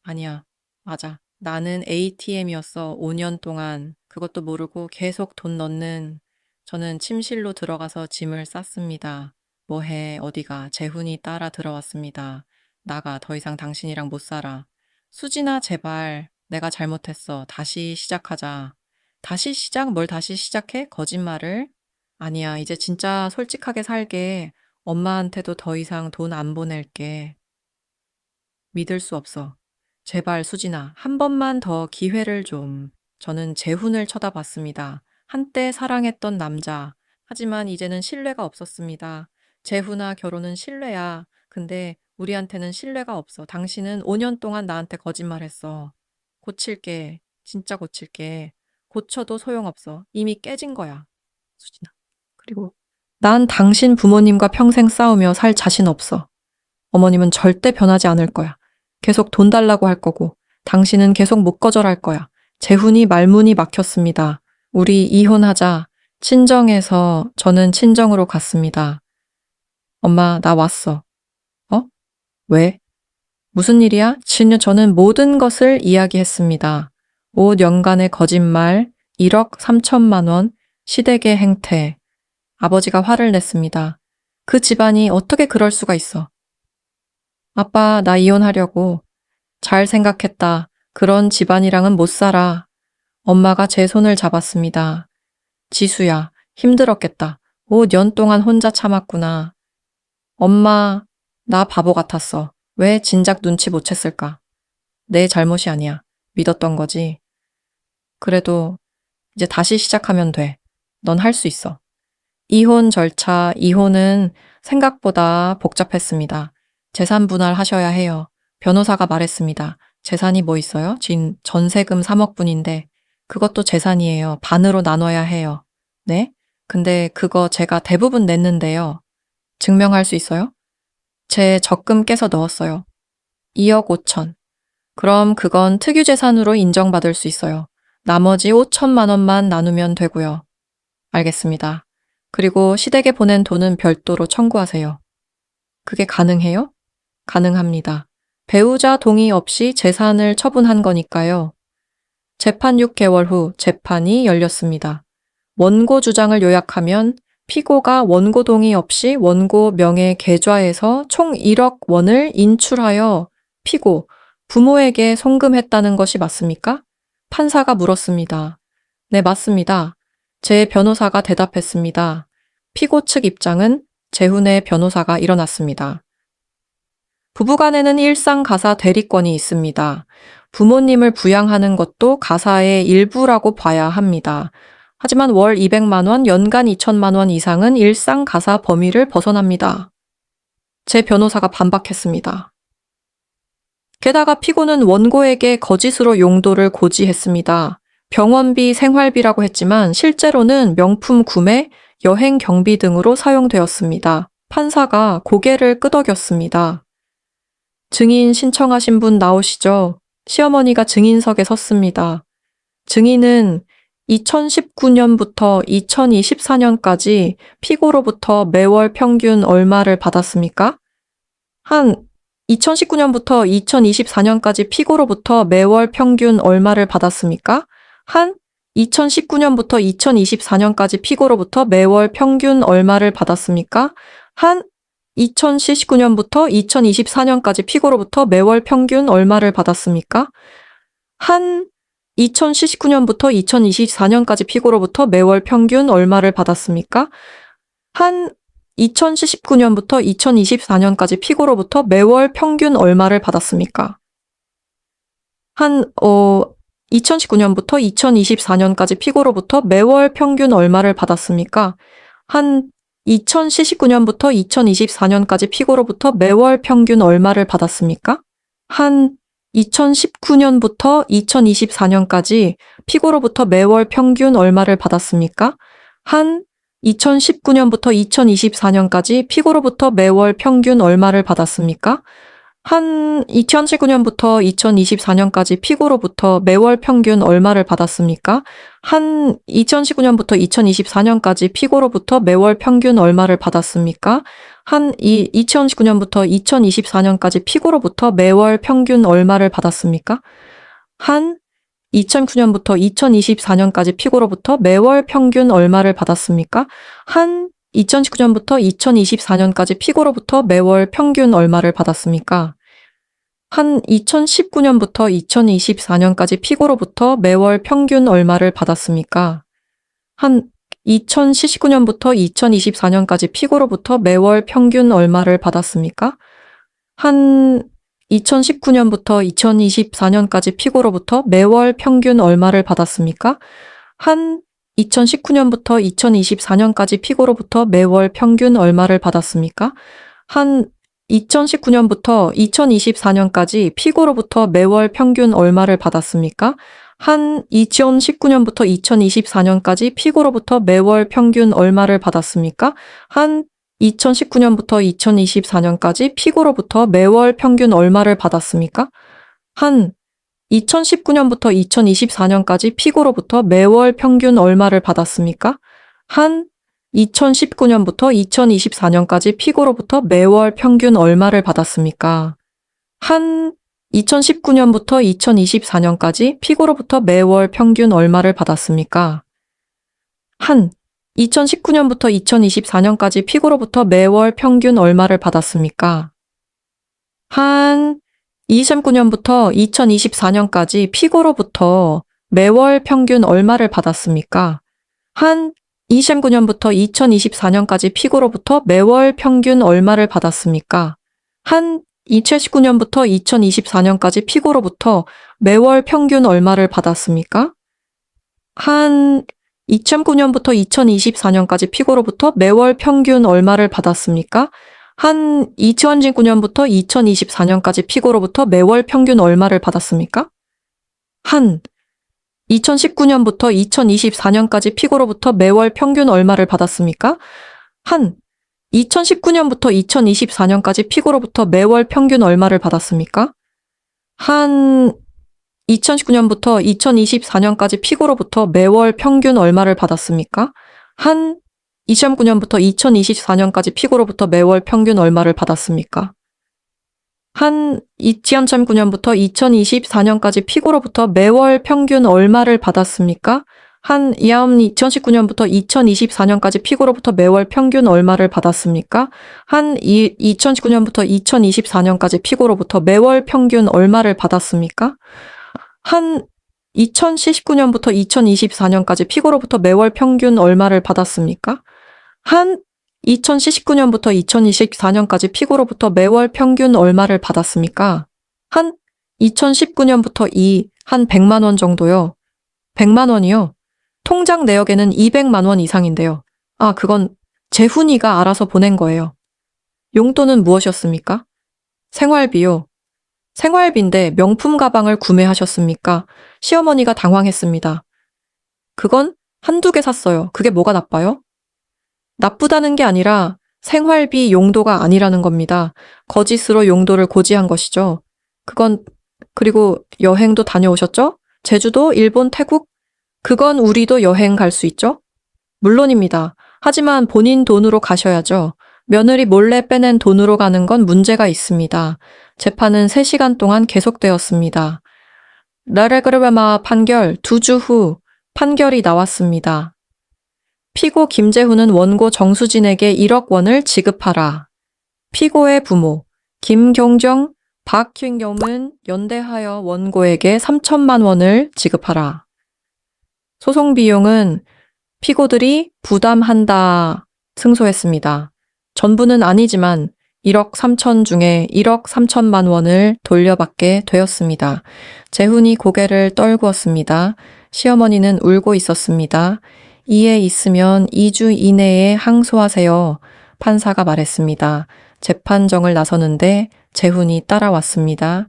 Speaker 1: 아니야. 맞아. 나는 ATM이었어. 5년 동안. 그것도 모르고 계속 돈 넣는. 저는 침실로 들어가서 짐을 쌌습니다. 뭐해, 어디가. 재훈이 따라 들어왔습니다. 나가. 더 이상 당신이랑 못 살아. 수진아, 제발. 내가 잘못했어. 다시 시작하자. 다시 시작? 뭘 다시 시작해? 거짓말을? 아니야. 이제 진짜 솔직하게 살게. 엄마한테도 더 이상 돈 안 보낼게. 믿을 수 없어. 제발 수진아, 한 번만 더 기회를 좀. 저는 재훈을 쳐다봤습니다. 한때 사랑했던 남자. 하지만 이제는 신뢰가 없었습니다. 재훈아, 결혼은 신뢰야. 근데 우리한테는 신뢰가 없어. 당신은 5년 동안 나한테 거짓말했어. 고칠게. 진짜 고칠게. 고쳐도 소용없어. 이미 깨진 거야. 수진아. 그리고 난 당신 부모님과 평생 싸우며 살 자신 없어. 어머님은 절대 변하지 않을 거야. 계속 돈 달라고 할 거고, 당신은 계속 못 거절할 거야. 재훈이 말문이 막혔습니다. 우리 이혼하자. 친정에서 저는 친정으로 갔습니다. 엄마, 나 왔어. 어? 왜? 무슨 일이야? 저는 모든 것을 이야기했습니다. 5년간의 거짓말, 1억 3천만 원, 시댁의 행태. 아버지가 화를 냈습니다. 그 집안이 어떻게 그럴 수가 있어? 아빠, 나 이혼하려고. 잘 생각했다. 그런 집안이랑은 못 살아. 엄마가 제 손을 잡았습니다. 지수야, 힘들었겠다. 5년 동안 혼자 참았구나. 엄마, 나 바보 같았어. 왜 진작 눈치 못 챘을까? 내 잘못이 아니야. 믿었던 거지. 그래도 이제 다시 시작하면 돼. 넌 할 수 있어. 이혼 절차, 이혼은 생각보다 복잡했습니다. 재산 분할하셔야 해요. 변호사가 말했습니다. 재산이 뭐 있어요? 전세금 3억 분인데 그것도 재산이에요. 반으로 나눠야 해요. 네? 근데 그거 제가 대부분 냈는데요. 증명할 수 있어요? 제 적금 깨서 넣었어요. 2억 5천. 그럼 그건 특유재산으로 인정받을 수 있어요. 나머지 5천만 원만 나누면 되고요. 알겠습니다. 그리고 시댁에 보낸 돈은 별도로 청구하세요. 그게 가능해요? 가능합니다. 배우자 동의 없이 재산을 처분한 거니까요. 재판 6개월 후 재판이 열렸습니다. 원고 주장을 요약하면 피고가 원고 동의 없이 원고 명의 계좌에서 총 1억 원을 인출하여 피고, 부모에게 송금했다는 것이 맞습니까? 판사가 물었습니다. 네, 맞습니다. 제 변호사가 대답했습니다. 피고 측 입장은 재훈의 변호사가 일어났습니다. 부부간에는 일상 가사 대리권이 있습니다. 부모님을 부양하는 것도 가사의 일부라고 봐야 합니다. 하지만 월 200만 원, 연간 2천만 원 이상은 일상 가사 범위를 벗어납니다. 제 변호사가 반박했습니다. 게다가 피고는 원고에게 거짓으로 용도를 고지했습니다. 병원비, 생활비라고 했지만 실제로는 명품 구매, 여행 경비 등으로 사용되었습니다. 판사가 고개를 끄덕였습니다. 증인 신청하신 분 나오시죠? 시어머니가 증인석에 섰습니다. 증인은 2019년부터 2024년까지 피고로부터 매월 평균 얼마를 받았습니까? 한 2019년부터 2024년까지 피고로부터 매월 평균 얼마를 받았습니까? 한 2019년부터 2024년까지 피고로부터 매월 평균 얼마를 받았습니까? 한 2019년부터 2024년까지 피고로부터 매월 평균 얼마를 받았습니까? 한 2019년부터 2024년까지 피고로부터 매월 평균 얼마를 받았습니까? 한 2019년부터 2024년까지 피고로부터 매월 평균 얼마를 받았습니까? 한 2019년부터 2024년까지 피고로부터 매월 평균 얼마를 받았습니까? 한 2019년부터 2024년까지 피고로부터 매월 평균 얼마를 받았습니까? 한 2019년부터 2024년까지 피고로부터 매월 평균 얼마를 받았습니까? 한 2019년부터 2024년까지 피고로부터 매월 평균 얼마를 받았습니까? 한 2019년부터 2024년까지 피고로부터 매월 평균 얼마를 받았습니까? 한 2019년부터 2024년까지 피고로부터 매월 평균 얼마를 받았습니까? 한 2019년부터 2024년까지 피고로부터 매월 평균 얼마를 받았습니까? 한 2009년부터 2024년까지 피고로부터 매월 평균 얼마를 받았습니까? 한 2019년부터 2024년까지 피고로부터 매월 평균 얼마를 받았습니까? 한 2019년부터 2024년까지 피고로부터 매월 평균 얼마를 받았습니까? 한 2019년부터 2024년까지 피고로부터 매월 평균 얼마를 받았습니까? 한 2019년부터 2024년까지 피고로부터 매월 평균 얼마를 받았습니까? 한 2019년부터 2024년까지 피고로부터 매월 평균 얼마를 받았습니까? 한 2019년부터 2024년까지 피고로부터 매월 평균 얼마를 받았습니까? 한 2019년부터 2024년까지 피고로부터 매월 평균 얼마를 받았습니까? 한 2019년부터 2024년까지 피고로부터 매월 평균 얼마를 받았습니까? 한 2019년부터 2024년까지 피고로부터 매월 평균 얼마를 받았습니까? 한 2019년부터 2024년까지 피고로부터 매월 평균 얼마를 받았습니까? 한 2019년부터 2024년까지 피고로부터 매월 평균 얼마를 받았습니까? 한 2019년부터 2024년까지 피고로부터 매월 평균 얼마를 받았습니까? 한 2019년부터 2024년까지 피고로부터 매월 평균 얼마를 받았습니까? 한 2019년부터 2024년까지 피고로부터 매월 평균 얼마를 받았습니까? 한 2019년부터 2024년까지 피고로부터 매월 평균 얼마를 받았습니까? 한 2009년부터 2024년까지 피고로부터 매월 평균 얼마를 받았습니까? 한 2019년부터 2024년까지 피고로부터 매월 평균 얼마를 받았습니까? 한 2019년부터 2024년까지 피고로부터 매월 평균 얼마를 받았습니까? 한 2019년부터 2024년까지 피고로부터 매월 평균 얼마를 받았습니까? 한 2019년부터 2024년까지 피고로부터 매월 평균 얼마를 받았습니까? 한 2019년부터 2024년까지 피고로부터 매월 평균 얼마를 받았습니까? 한 2019년부터 2024년까지 피고로부터 매월 평균 얼마를 받았습니까? 한 2019년부터 2024년까지 피고로부터 매월 평균 얼마를 받았습니까? 한 2019년부터 2024년까지 피고로부터 매월 평균 얼마를 받았습니까? 한 2019년부터 2024년까지 피고로부터 매월 평균 얼마를 받았습니까? 한 2019년부터 2024년까지 피고로부터 매월 평균 얼마를 받았습니까? 한 2019년부터 한 100만 원 정도요. 100만 원이요. 통장 내역에는 200만 원 이상인데요. 아, 그건 재훈이가 알아서 보낸 거예요. 용돈은 무엇이었습니까? 생활비요. 생활비인데 명품 가방을 구매하셨습니까? 시어머니가 당황했습니다. 그건 한두 개 샀어요. 그게 뭐가 나빠요? 나쁘다는 게 아니라 생활비 용도가 아니라는 겁니다. 거짓으로 용도를 고지한 것이죠. 그리고 여행도 다녀오셨죠? 제주도, 일본, 태국? 그건 우리도 여행 갈 수 있죠? 물론입니다. 하지만 본인 돈으로 가셔야죠. 며느리 몰래 빼낸 돈으로 가는 건 문제가 있습니다. 재판은 3시간 동안 계속되었습니다. 라레그르베마 판결 2주 후 판결이 나왔습니다. 피고 김재훈은 원고 정수진에게 1억 원을 지급하라. 피고의 부모 김경정, 박hin겸은 연대하여 원고에게 3천만 원을 지급하라. 소송 비용은 피고들이 부담한다 승소했습니다. 전부는 아니지만 1억 3천 중에 1억 3천만 원을 돌려받게 되었습니다. 재훈이 고개를 떨구었습니다. 시어머니는 울고 있었습니다. 이해 있으면 2주 이내에 항소하세요. 판사가 말했습니다. 재판정을 나서는데 재훈이 따라왔습니다.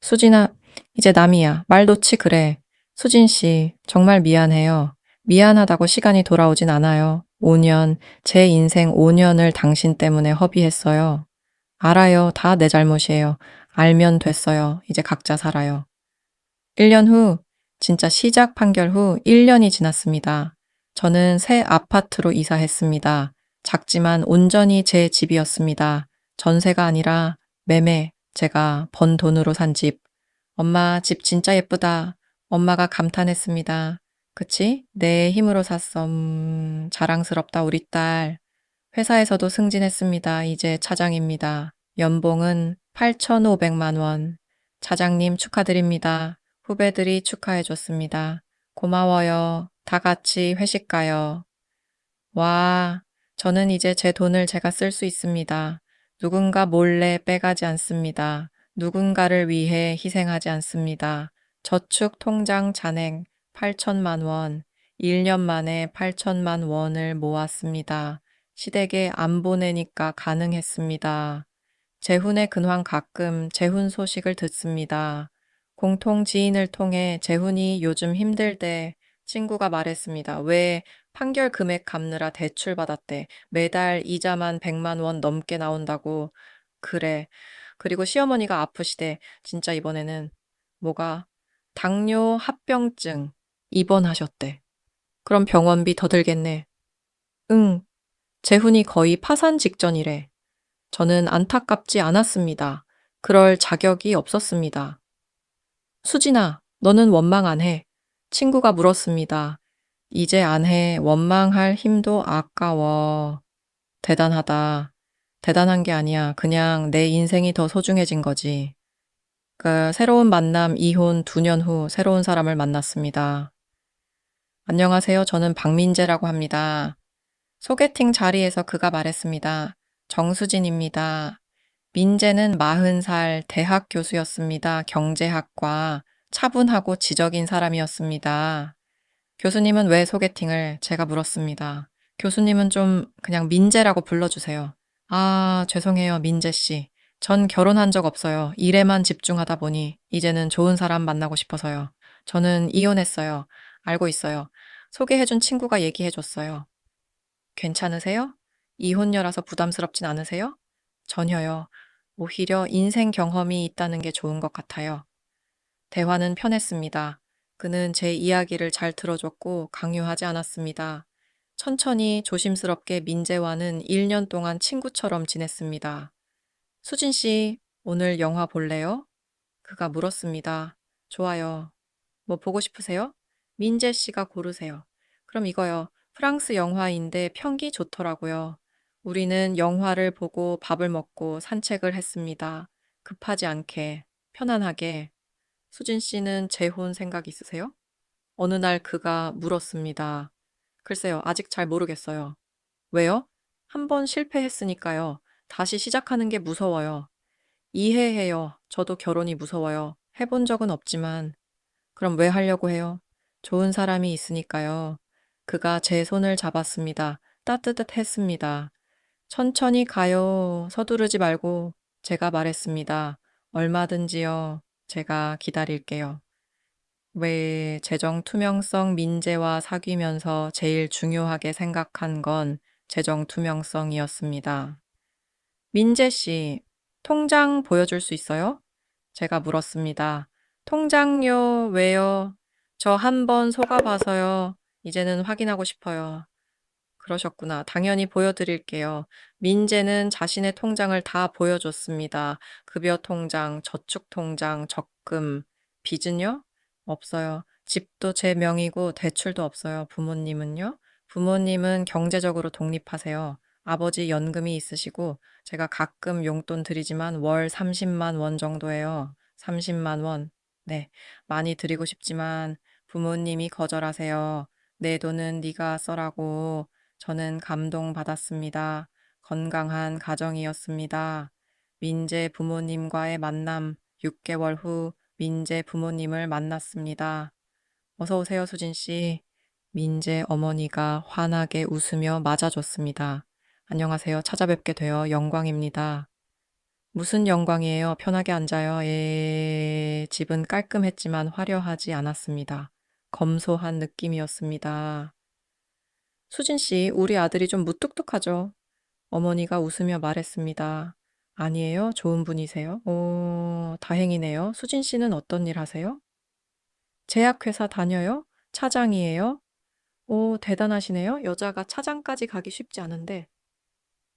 Speaker 1: 수진아, 이제 남이야. 말 놓지 그래. 수진 씨, 정말 미안해요. 미안하다고 시간이 돌아오진 않아요. 5년, 제 인생 5년을 당신 때문에 허비했어요. 알아요. 다 내 잘못이에요. 알면 됐어요. 이제 각자 살아요. 1년 후, 진짜 시작 판결 후 1년이 지났습니다. 저는 새 아파트로 이사했습니다. 작지만 온전히 제 집이었습니다. 전세가 아니라 매매, 제가 번 돈으로 산 집. 엄마, 집 진짜 예쁘다. 엄마가 감탄했습니다. 그치? 내 힘으로 샀어. 자랑스럽다, 우리 딸. 회사에서도 승진했습니다. 이제 차장입니다. 연봉은 8,500만 원. 차장님 축하드립니다. 후배들이 축하해줬습니다. 고마워요. 다 같이 회식 가요. 와, 저는 이제 제 돈을 제가 쓸 수 있습니다. 누군가 몰래 빼가지 않습니다. 누군가를 위해 희생하지 않습니다. 저축 통장 잔액 8천만 원, 1년 만에 8천만 원을 모았습니다. 시댁에 안 보내니까 가능했습니다. 재훈의 근황 가끔 재훈 소식을 듣습니다. 공통 지인을 통해 재훈이 요즘 힘들대 친구가 말했습니다. 왜 판결 금액 갚느라 대출 받았대. 매달 이자만 100만 원 넘게 나온다고. 그래. 그리고 시어머니가 아프시대. 진짜 이번에는 뭐가? 당뇨 합병증 입원하셨대. 그럼 병원비 더 들겠네. 응. 재훈이 거의 파산 직전이래. 저는 안타깝지 않았습니다. 그럴 자격이 없었습니다. 수진아, 너는 원망 안 해. 친구가 물었습니다. 이제 안 해. 원망할 힘도 아까워. 대단하다. 대단한 게 아니야. 그냥 내 인생이 더 소중해진 거지. 새로운 만남, 이혼 2년 후 새로운 사람을 만났습니다. 안녕하세요. 저는 박민재라고 합니다. 소개팅 자리에서 그가 말했습니다. 정수진입니다. 민재는 40살 대학 교수였습니다. 경제학과. 차분하고 지적인 사람이었습니다. 교수님은 왜 소개팅을? 제가 물었습니다. 교수님은 좀 그냥 민재라고 불러주세요. 아, 죄송해요, 민재 씨. 전 결혼한 적 없어요. 일에만 집중하다 보니 이제는 좋은 사람 만나고 싶어서요. 저는 이혼했어요. 알고 있어요. 소개해준 친구가 얘기해줬어요. 괜찮으세요? 이혼녀라서 부담스럽진 않으세요? 전혀요. 오히려 인생 경험이 있다는 게 좋은 것 같아요. 대화는 편했습니다. 그는 제 이야기를 잘 들어줬고 강요하지 않았습니다. 천천히 조심스럽게 민재와는 1년 동안 친구처럼 지냈습니다. 수진 씨, 오늘 영화 볼래요? 그가 물었습니다. 좋아요. 뭐 보고 싶으세요? 민재 씨가 고르세요. 그럼 이거요. 프랑스 영화인데 평기 좋더라고요. 우리는 영화를 보고 밥을 먹고 산책을 했습니다. 급하지 않게, 편안하게. 수진 씨는 재혼 생각 있으세요? 어느 날 그가 물었습니다. 글쎄요, 아직 잘 모르겠어요. 왜요? 한 번 실패했으니까요. 다시 시작하는 게 무서워요. 이해해요. 저도 결혼이 무서워요. 해본 적은 없지만. 그럼 왜 하려고 해요? 좋은 사람이 있으니까요. 그가 제 손을 잡았습니다. 따뜻했습니다. 천천히 가요. 서두르지 말고. 제가 말했습니다. 얼마든지요. 제가 기다릴게요. 왜 재정 투명성 민재와 사귀면서 제일 중요하게 생각한 건 재정 투명성이었습니다. 민재 씨, 통장 보여줄 수 있어요? 제가 물었습니다. 통장요, 왜요? 저 한 번 속아봐서요. 이제는 확인하고 싶어요. 그러셨구나. 당연히 보여드릴게요. 민재는 자신의 통장을 다 보여줬습니다. 급여 통장, 저축 통장, 적금, 빚은요? 없어요. 집도 제 명의고 대출도 없어요. 부모님은요? 부모님은 경제적으로 독립하세요. 아버지 연금이 있으시고 제가 가끔 용돈 드리지만 월 30만 원 정도예요. 30만 원. 네, 많이 드리고 싶지만 부모님이 거절하세요. 내 돈은 네가 써라고. 저는 감동받았습니다. 건강한 가정이었습니다. 민재 부모님과의 만남 6개월 후 민재 부모님을 만났습니다. 어서 오세요, 수진 씨. 민재 어머니가 환하게 웃으며 맞아줬습니다. 안녕하세요. 찾아뵙게 되어 영광입니다. 무슨 영광이에요? 편하게 앉아요. 예, 집은 깔끔했지만 화려하지 않았습니다. 검소한 느낌이었습니다. 수진 씨, 우리 아들이 좀 무뚝뚝하죠? 어머니가 웃으며 말했습니다. 아니에요? 좋은 분이세요? 오, 다행이네요. 수진 씨는 어떤 일 하세요? 제약회사 다녀요? 차장이에요? 오, 대단하시네요. 여자가 차장까지 가기 쉽지 않은데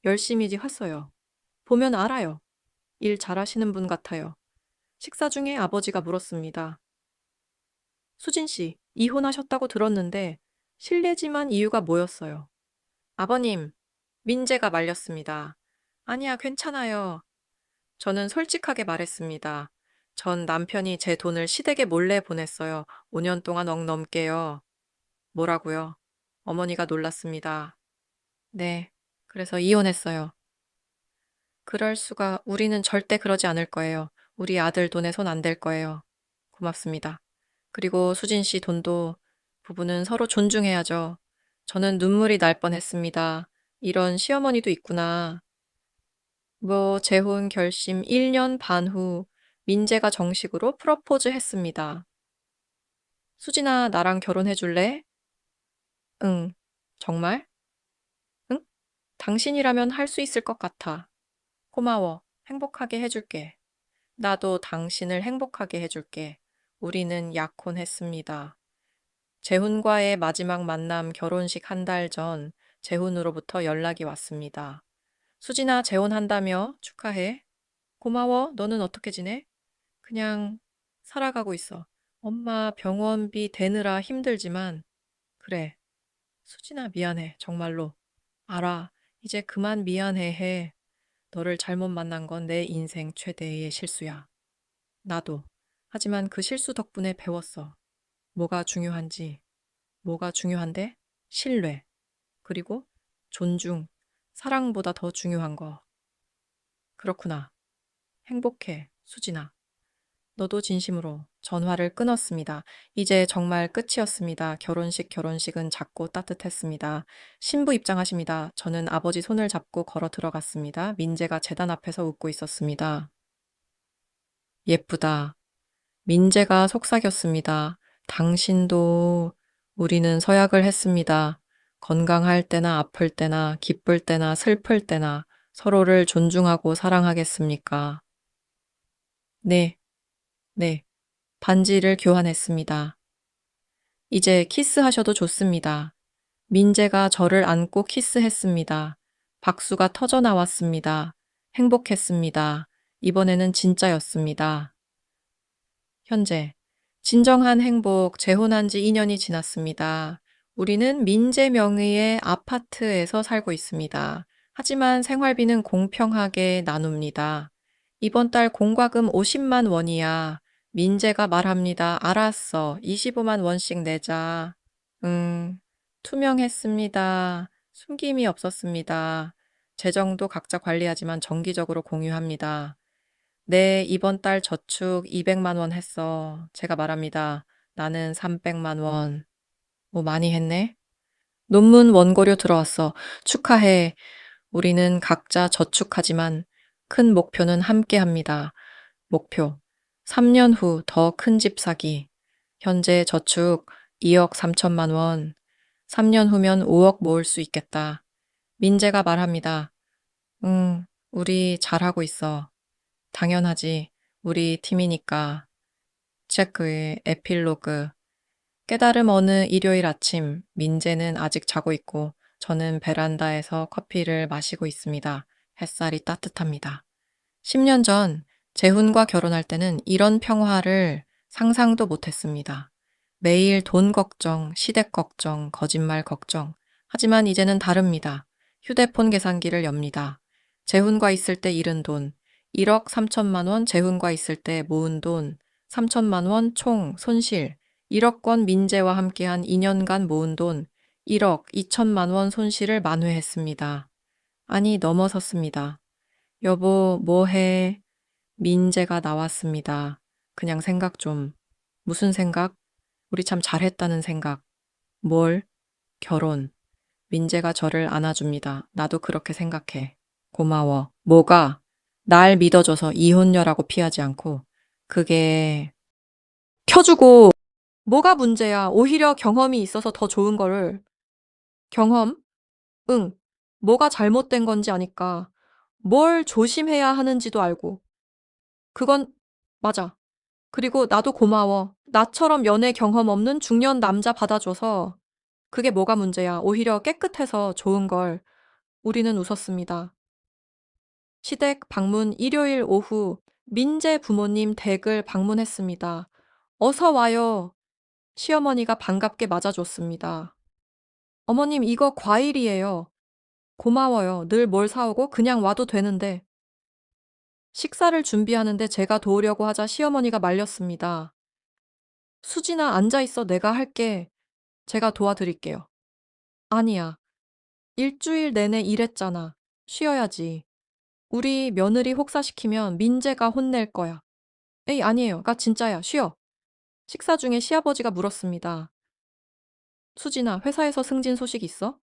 Speaker 1: 열심히지 했어요. 보면 알아요. 일 잘하시는 분 같아요. 식사 중에 아버지가 물었습니다. 수진 씨, 이혼하셨다고 들었는데 실례지만 이유가 뭐였어요? 아버님, 민재가 말렸습니다. 아니야, 괜찮아요. 저는 솔직하게 말했습니다. 전 남편이 제 돈을 시댁에 몰래 보냈어요. 5년 동안 억 넘게요. 뭐라고요? 어머니가 놀랐습니다. 네, 그래서 이혼했어요. 그럴 수가, 우리는 절대 그러지 않을 거예요. 우리 아들 돈에 손 안 댈 거예요. 고맙습니다. 그리고 수진 씨 돈도 부부는 서로 존중해야죠. 저는 눈물이 날 뻔했습니다. 이런 시어머니도 있구나. 재혼 결심 1년 반 후 민재가 정식으로 프러포즈 했습니다. 수진아, 나랑 결혼해 줄래? 응. 정말? 응? 당신이라면 할 수 있을 것 같아. 고마워. 행복하게 해줄게. 나도 당신을 행복하게 해줄게. 우리는 약혼했습니다. 재훈과의 마지막 만남 결혼식 한 달 전 재훈으로부터 연락이 왔습니다. 수진아, 재혼한다며? 축하해. 고마워. 너는 어떻게 지내? 그냥 살아가고 있어. 엄마 병원비 대느라 힘들지만, 그래. 수진아, 미안해. 정말로. 알아. 이제 그만 미안해 해. 너를 잘못 만난 건 내 인생 최대의 실수야. 나도. 하지만 그 실수 덕분에 배웠어. 뭐가 중요한지. 뭐가 중요한데? 신뢰. 그리고 존중. 사랑보다 더 중요한 거. 그렇구나. 행복해, 수진아. 너도 진심으로 전화를 끊었습니다. 이제 정말 끝이었습니다. 결혼식은 작고 따뜻했습니다. 신부 입장하십니다. 저는 아버지 손을 잡고 걸어 들어갔습니다. 민재가 제단 앞에서 웃고 있었습니다. 예쁘다. 민재가 속삭였습니다. 당신도 우리는 서약을 했습니다. 건강할 때나 아플 때나 기쁠 때나 슬플 때나 서로를 존중하고 사랑하겠습니까? 네, 네. 반지를 교환했습니다. 이제 키스하셔도 좋습니다. 민재가 저를 안고 키스했습니다. 박수가 터져 나왔습니다. 행복했습니다. 이번에는 진짜였습니다. 현재 진정한 행복 재혼한 지 2년이 지났습니다. 우리는 민재 명의의 아파트에서 살고 있습니다. 하지만 생활비는 공평하게 나눕니다. 이번 달 공과금 50만 원이야. 민재가 말합니다. 알았어. 25만 원씩 내자. 응, 투명했습니다. 숨김이 없었습니다. 재정도 각자 관리하지만 정기적으로 공유합니다. 네, 이번 달 저축 200만 원 했어. 제가 말합니다. 나는 300만 원. 뭐 많이 했네? 논문 원고료 들어왔어. 축하해. 우리는 각자 저축하지만 큰 목표는 함께 합니다. 목표. 3년 후 더 큰 집 사기. 현재 저축 2억 3천만 원. 3년 후면 5억 모을 수 있겠다. 민재가 말합니다. 응, 우리 잘하고 있어. 당연하지. 우리 팀이니까. 체크의 에필로그. 깨달음 어느 일요일 아침, 민재는 아직 자고 있고, 저는 베란다에서 커피를 마시고 있습니다. 햇살이 따뜻합니다. 10년 전, 재훈과 결혼할 때는 이런 평화를 상상도 못했습니다. 매일 돈 걱정, 시댁 걱정, 거짓말 걱정. 하지만 이제는 다릅니다. 휴대폰 계산기를 엽니다. 재훈과 있을 때 잃은 돈, 1억 3천만 원 재훈과 있을 때 모은 돈, 3천만 원 총 손실, 1억 원 민재와 함께한 2년간 모은 돈, 1억 2천만 원 손실을 만회했습니다. 아니, 넘어섰습니다. 여보, 뭐 해? 민재가 나왔습니다. 그냥 생각 좀. 무슨 생각? 우리 참 잘했다는 생각. 뭘? 결혼. 민재가 저를 안아줍니다. 나도 그렇게 생각해. 고마워. 뭐가? 날 믿어줘서 이혼녀라고 피하지 않고. 그게 켜주고 뭐가 문제야? 오히려 경험이 있어서 더 좋은 거를. 경험? 응. 뭐가 잘못된 건지 아니까. 뭘 조심해야 하는지도 알고. 그건 맞아. 그리고 나도 고마워. 나처럼 연애 경험 없는 중년 남자 받아줘서. 그게 뭐가 문제야. 오히려 깨끗해서 좋은 걸. 우리는 웃었습니다. 시댁 방문 일요일 오후 민재 부모님 댁을 방문했습니다. 어서 와요. 시어머니가 반갑게 맞아줬습니다. 어머님, 이거 과일이에요. 고마워요. 늘 뭘 사오고 그냥 와도 되는데. 식사를 준비하는데 제가 도우려고 하자 시어머니가 말렸습니다. 수진아, 앉아있어. 내가 할게. 제가 도와드릴게요. 아니야. 일주일 내내 일했잖아. 쉬어야지. 우리 며느리 혹사시키면 민재가 혼낼 거야. 에이, 아니에요. 나 진짜야. 쉬어. 식사 중에 시아버지가 물었습니다. 수진아, 회사에서 승진 소식 있어?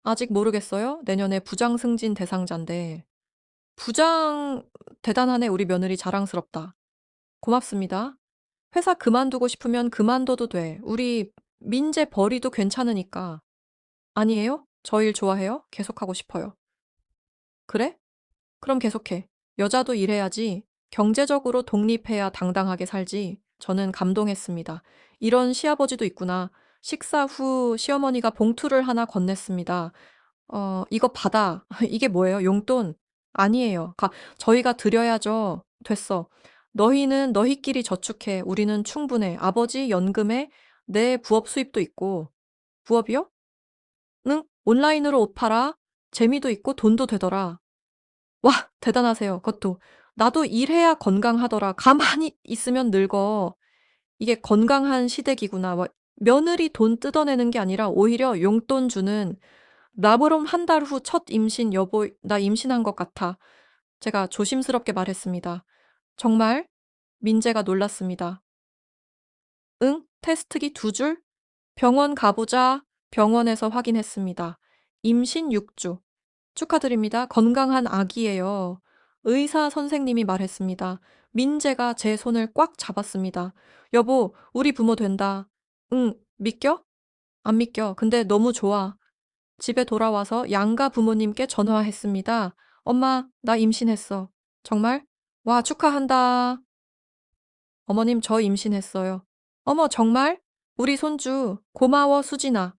Speaker 1: 아직 모르겠어요. 내년에 부장 승진 대상자인데. 부장, 대단하네. 우리 며느리 자랑스럽다. 고맙습니다. 회사 그만두고 싶으면 그만둬도 돼. 우리 민재 벌이도 괜찮으니까. 아니에요? 저 일 좋아해요? 계속하고 싶어요. 그래? 그럼 계속해. 여자도 일해야지. 경제적으로 독립해야 당당하게 살지. 저는 감동했습니다. 이런 시아버지도 있구나. 식사 후 시어머니가 봉투를 하나 건넸습니다. 이거 받아. 이게 뭐예요? 용돈? 아니에요. 저희가 드려야죠. 됐어. 너희는 너희끼리 저축해. 우리는 충분해. 아버지 연금에 내 부업 수입도 있고. 부업이요? 응? 온라인으로 옷 팔아. 재미도 있고 돈도 되더라. 와, 대단하세요. 그것도. 나도 일해야 건강하더라. 가만히 있으면 늙어. 이게 건강한 시댁이구나. 며느리 돈 뜯어내는 게 아니라 오히려 용돈 주는 나보름 한 달 후 첫 임신 여보, 나 임신한 것 같아. 제가 조심스럽게 말했습니다. 정말? 민재가 놀랐습니다. 응? 테스트기 2줄? 병원 가보자. 병원에서 확인했습니다. 임신 6주. 축하드립니다. 건강한 아기예요. 의사 선생님이 말했습니다. 민재가 제 손을 꽉 잡았습니다. 여보, 우리 부모 된다. 응, 믿겨? 안 믿겨. 근데 너무 좋아. 집에 돌아와서 양가 부모님께 전화했습니다. 엄마, 나 임신했어. 정말? 와, 축하한다. 어머님, 저 임신했어요. 어머, 정말? 우리 손주, 고마워, 수진아.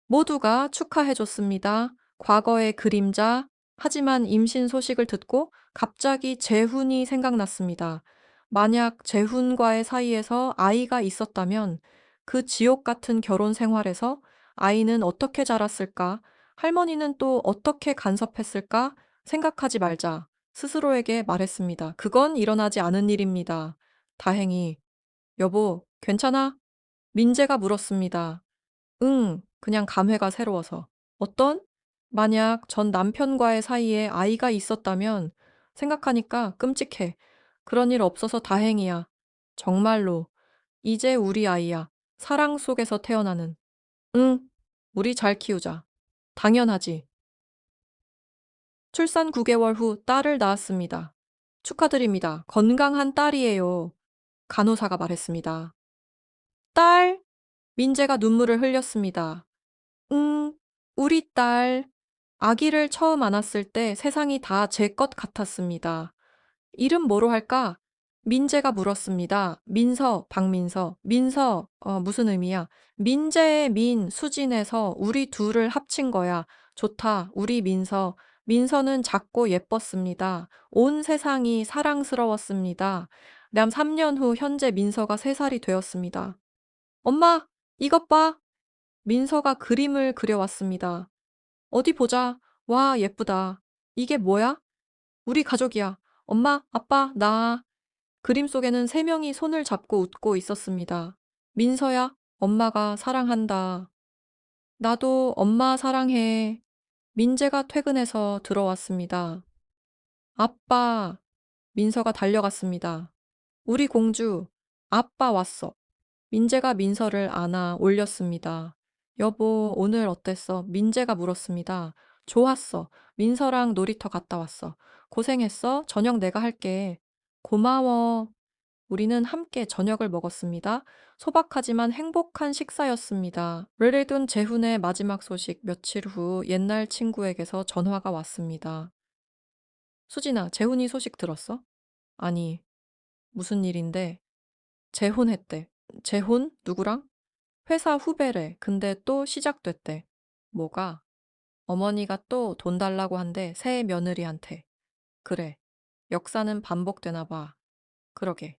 Speaker 1: 모두가 축하해줬습니다. 과거의 그림자. 하지만 임신 소식을 듣고 갑자기 재훈이 생각났습니다. 만약 재훈과의 사이에서 아이가 있었다면 그 지옥 같은 결혼 생활에서 아이는 어떻게 자랐을까? 할머니는 또 어떻게 간섭했을까? 생각하지 말자. 스스로에게 말했습니다. 그건 일어나지 않은 일입니다. 다행히. 여보, 괜찮아? 민재가 물었습니다. 응, 그냥 감회가 새로워서. 어떤? 만약 전 남편과의 사이에 아이가 있었다면 생각하니까 끔찍해. 그런 일 없어서 다행이야. 정말로. 이제 우리 아이야. 사랑 속에서 태어나는. 응, 우리 잘 키우자. 당연하지. 출산 9개월 후 딸을 낳았습니다. 축하드립니다. 건강한 딸이에요. 간호사가 말했습니다. 딸? 민재가 눈물을 흘렸습니다. 우리 딸, 아기를 처음 안았을 때 세상이 다 제 것 같았습니다. 이름 뭐로 할까? 민재가 물었습니다. 민서, 박민서. 민서, 무슨 의미야? 민재의 민, 수진에서 우리 둘을 합친 거야. 좋다, 우리 민서. 민서는 작고 예뻤습니다. 온 세상이 사랑스러웠습니다. 남 3년 후 현재 민서가 3살이 되었습니다. 엄마, 이것 봐. 민서가 그림을 그려왔습니다. 어디 보자. 와, 예쁘다. 이게 뭐야? 우리 가족이야. 엄마, 아빠, 나. 그림 속에는 세 명이 손을 잡고 웃고 있었습니다. 민서야, 엄마가 사랑한다. 나도 엄마 사랑해. 민재가 퇴근해서 들어왔습니다. 아빠, 민서가 달려갔습니다. 우리 공주, 아빠 왔어. 민재가 민서를 안아 올렸습니다. 여보, 오늘 어땠어? 민재가 물었습니다. 좋았어. 민서랑 놀이터 갔다 왔어. 고생했어. 저녁 내가 할게. 고마워. 우리는 함께 저녁을 먹었습니다. 소박하지만 행복한 식사였습니다. 르레둔 재훈의 마지막 소식 며칠 후 옛날 친구에게서 전화가 왔습니다. 수진아, 재훈이 소식 들었어? 아니, 무슨 일인데? 재혼했대. 재혼? 누구랑? 회사 후배래. 근데 또 시작됐대. 뭐가? 어머니가 또 돈 달라고 한대. 새 며느리한테. 그래. 역사는 반복되나 봐. 그러게.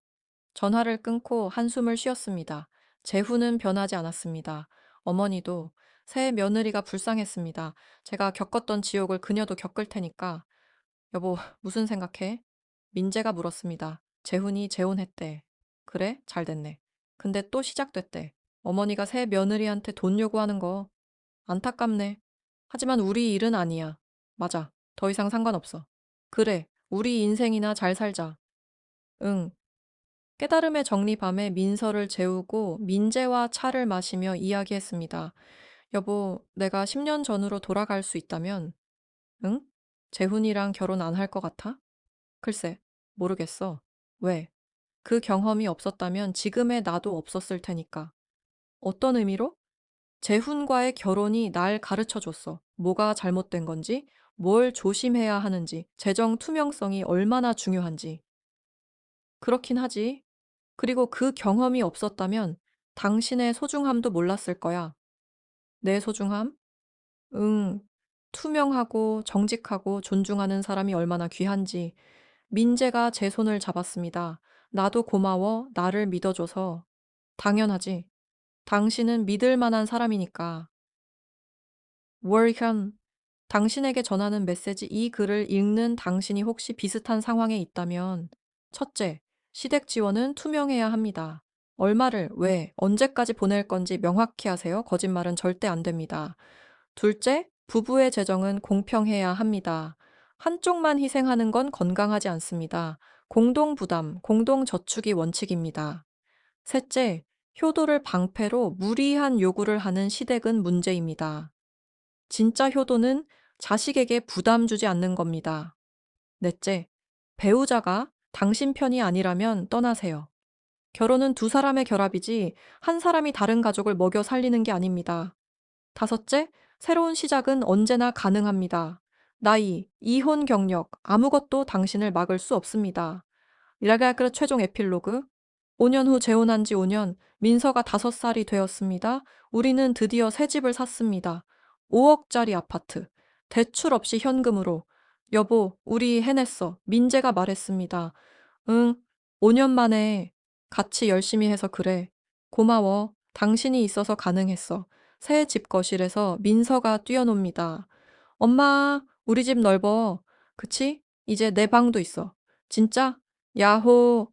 Speaker 1: 전화를 끊고 한숨을 쉬었습니다. 재훈은 변하지 않았습니다. 어머니도 새 며느리가 불쌍했습니다. 제가 겪었던 지옥을 그녀도 겪을 테니까. 여보, 무슨 생각해? 민재가 물었습니다. 재훈이 재혼했대. 그래? 잘 됐네. 근데 또 시작됐대. 어머니가 새 며느리한테 돈 요구하는 거. 안타깝네. 하지만 우리 일은 아니야. 맞아. 더 이상 상관없어. 그래. 우리 인생이나 잘 살자. 응. 깨달음의 정리밤에 민서를 재우고 민재와 차를 마시며 이야기했습니다. 여보, 내가 10년 전으로 돌아갈 수 있다면, 응? 재훈이랑 결혼 안 할 것 같아? 글쎄, 모르겠어. 왜? 그 경험이 없었다면 지금의 나도 없었을 테니까. 어떤 의미로? 재훈과의 결혼이 날 가르쳐 줬어. 뭐가 잘못된 건지, 뭘 조심해야 하는지, 재정 투명성이 얼마나 중요한지. 그렇긴 하지. 그리고 그 경험이 없었다면 당신의 소중함도 몰랐을 거야. 내 소중함? 응. 투명하고 정직하고 존중하는 사람이 얼마나 귀한지. 민재가 제 손을 잡았습니다. 나도 고마워. 나를 믿어줘서. 당연하지. 당신은 믿을 만한 사람이니까. 월현, 당신에게 전하는 메시지 이 글을 읽는 당신이 혹시 비슷한 상황에 있다면, 첫째, 시댁 지원은 투명해야 합니다. 얼마를, 왜, 언제까지 보낼 건지 명확히 하세요. 거짓말은 절대 안 됩니다. 둘째, 부부의 재정은 공평해야 합니다. 한쪽만 희생하는 건 건강하지 않습니다. 공동 부담, 공동 저축이 원칙입니다. 셋째, 효도를 방패로 무리한 요구를 하는 시댁은 문제입니다. 진짜 효도는 자식에게 부담 주지 않는 겁니다. 넷째, 배우자가 당신 편이 아니라면 떠나세요. 결혼은 두 사람의 결합이지 한 사람이 다른 가족을 먹여 살리는 게 아닙니다. 다섯째, 새로운 시작은 언제나 가능합니다. 나이, 이혼 경력, 아무것도 당신을 막을 수 없습니다. 일라가그 최종 에필로그. 5년 후 재혼한 지 5년, 민서가 5살이 되었습니다. 우리는 드디어 새 집을 샀습니다. 5억짜리 아파트. 대출 없이 현금으로. 여보, 우리 해냈어. 민재가 말했습니다. 응, 5년 만에 같이 열심히 해서 그래. 고마워. 당신이 있어서 가능했어. 새 집 거실에서 민서가 뛰어놉니다. 엄마, 우리 집 넓어. 그치? 이제 내 방도 있어. 진짜? 야호.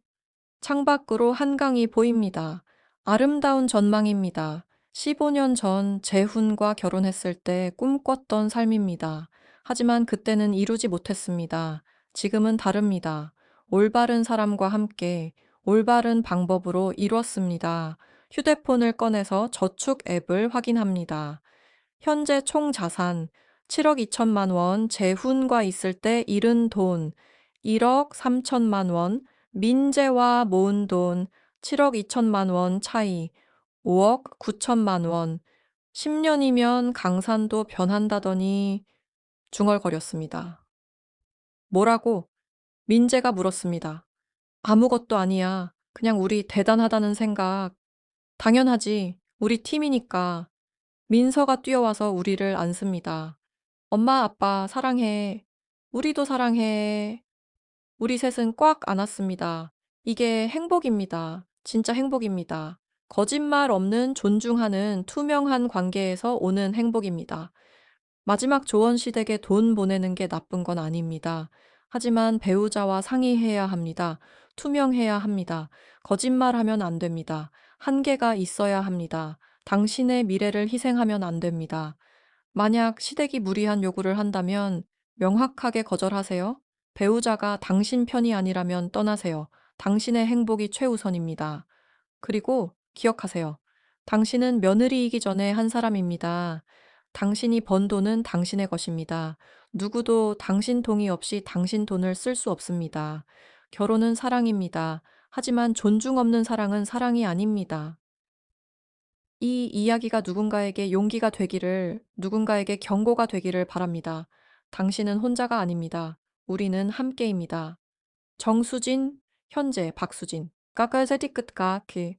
Speaker 1: 창밖으로 한강이 보입니다. 아름다운 전망입니다. 15년 전 재훈과 결혼했을 때 꿈꿨던 삶입니다. 하지만 그때는 이루지 못했습니다. 지금은 다릅니다. 올바른 사람과 함께 올바른 방법으로 이뤘습니다. 휴대폰을 꺼내서 저축 앱을 확인합니다. 현재 총 자산 7억 2천만 원, 재훈과 있을 때 잃은 돈 1억 3천만 원, 민재와 모은 돈 7억 2천만 원 차이 5억 9천만 원. 10년이면 강산도 변한다더니 중얼거렸습니다. 뭐라고? 민재가 물었습니다. 아무것도 아니야. 그냥 우리 대단하다는 생각. 당연하지. 우리 팀이니까. 민서가 뛰어와서 우리를 안습니다. 엄마, 아빠, 사랑해. 우리도 사랑해. 우리 셋은 꽉 안았습니다. 이게 행복입니다. 진짜 행복입니다. 거짓말 없는 존중하는 투명한 관계에서 오는 행복입니다. 마지막 조언 시댁에 돈 보내는 게 나쁜 건 아닙니다. 하지만 배우자와 상의해야 합니다. 투명해야 합니다. 거짓말하면 안 됩니다. 한계가 있어야 합니다. 당신의 미래를 희생하면 안 됩니다. 만약 시댁이 무리한 요구를 한다면 명확하게 거절하세요. 배우자가 당신 편이 아니라면 떠나세요. 당신의 행복이 최우선입니다. 그리고 기억하세요. 당신은 며느리이기 전에 한 사람입니다. 당신이 번 돈은 당신의 것입니다. 누구도 당신 동의 없이 당신 돈을 쓸 수 없습니다. 결혼은 사랑입니다. 하지만 존중 없는 사랑은 사랑이 아닙니다. 이 이야기가 누군가에게 용기가 되기를, 누군가에게 경고가 되기를 바랍니다. 당신은 혼자가 아닙니다. 우리는 함께입니다. 정수진, 현재 박수진. 까까제디 끝까 그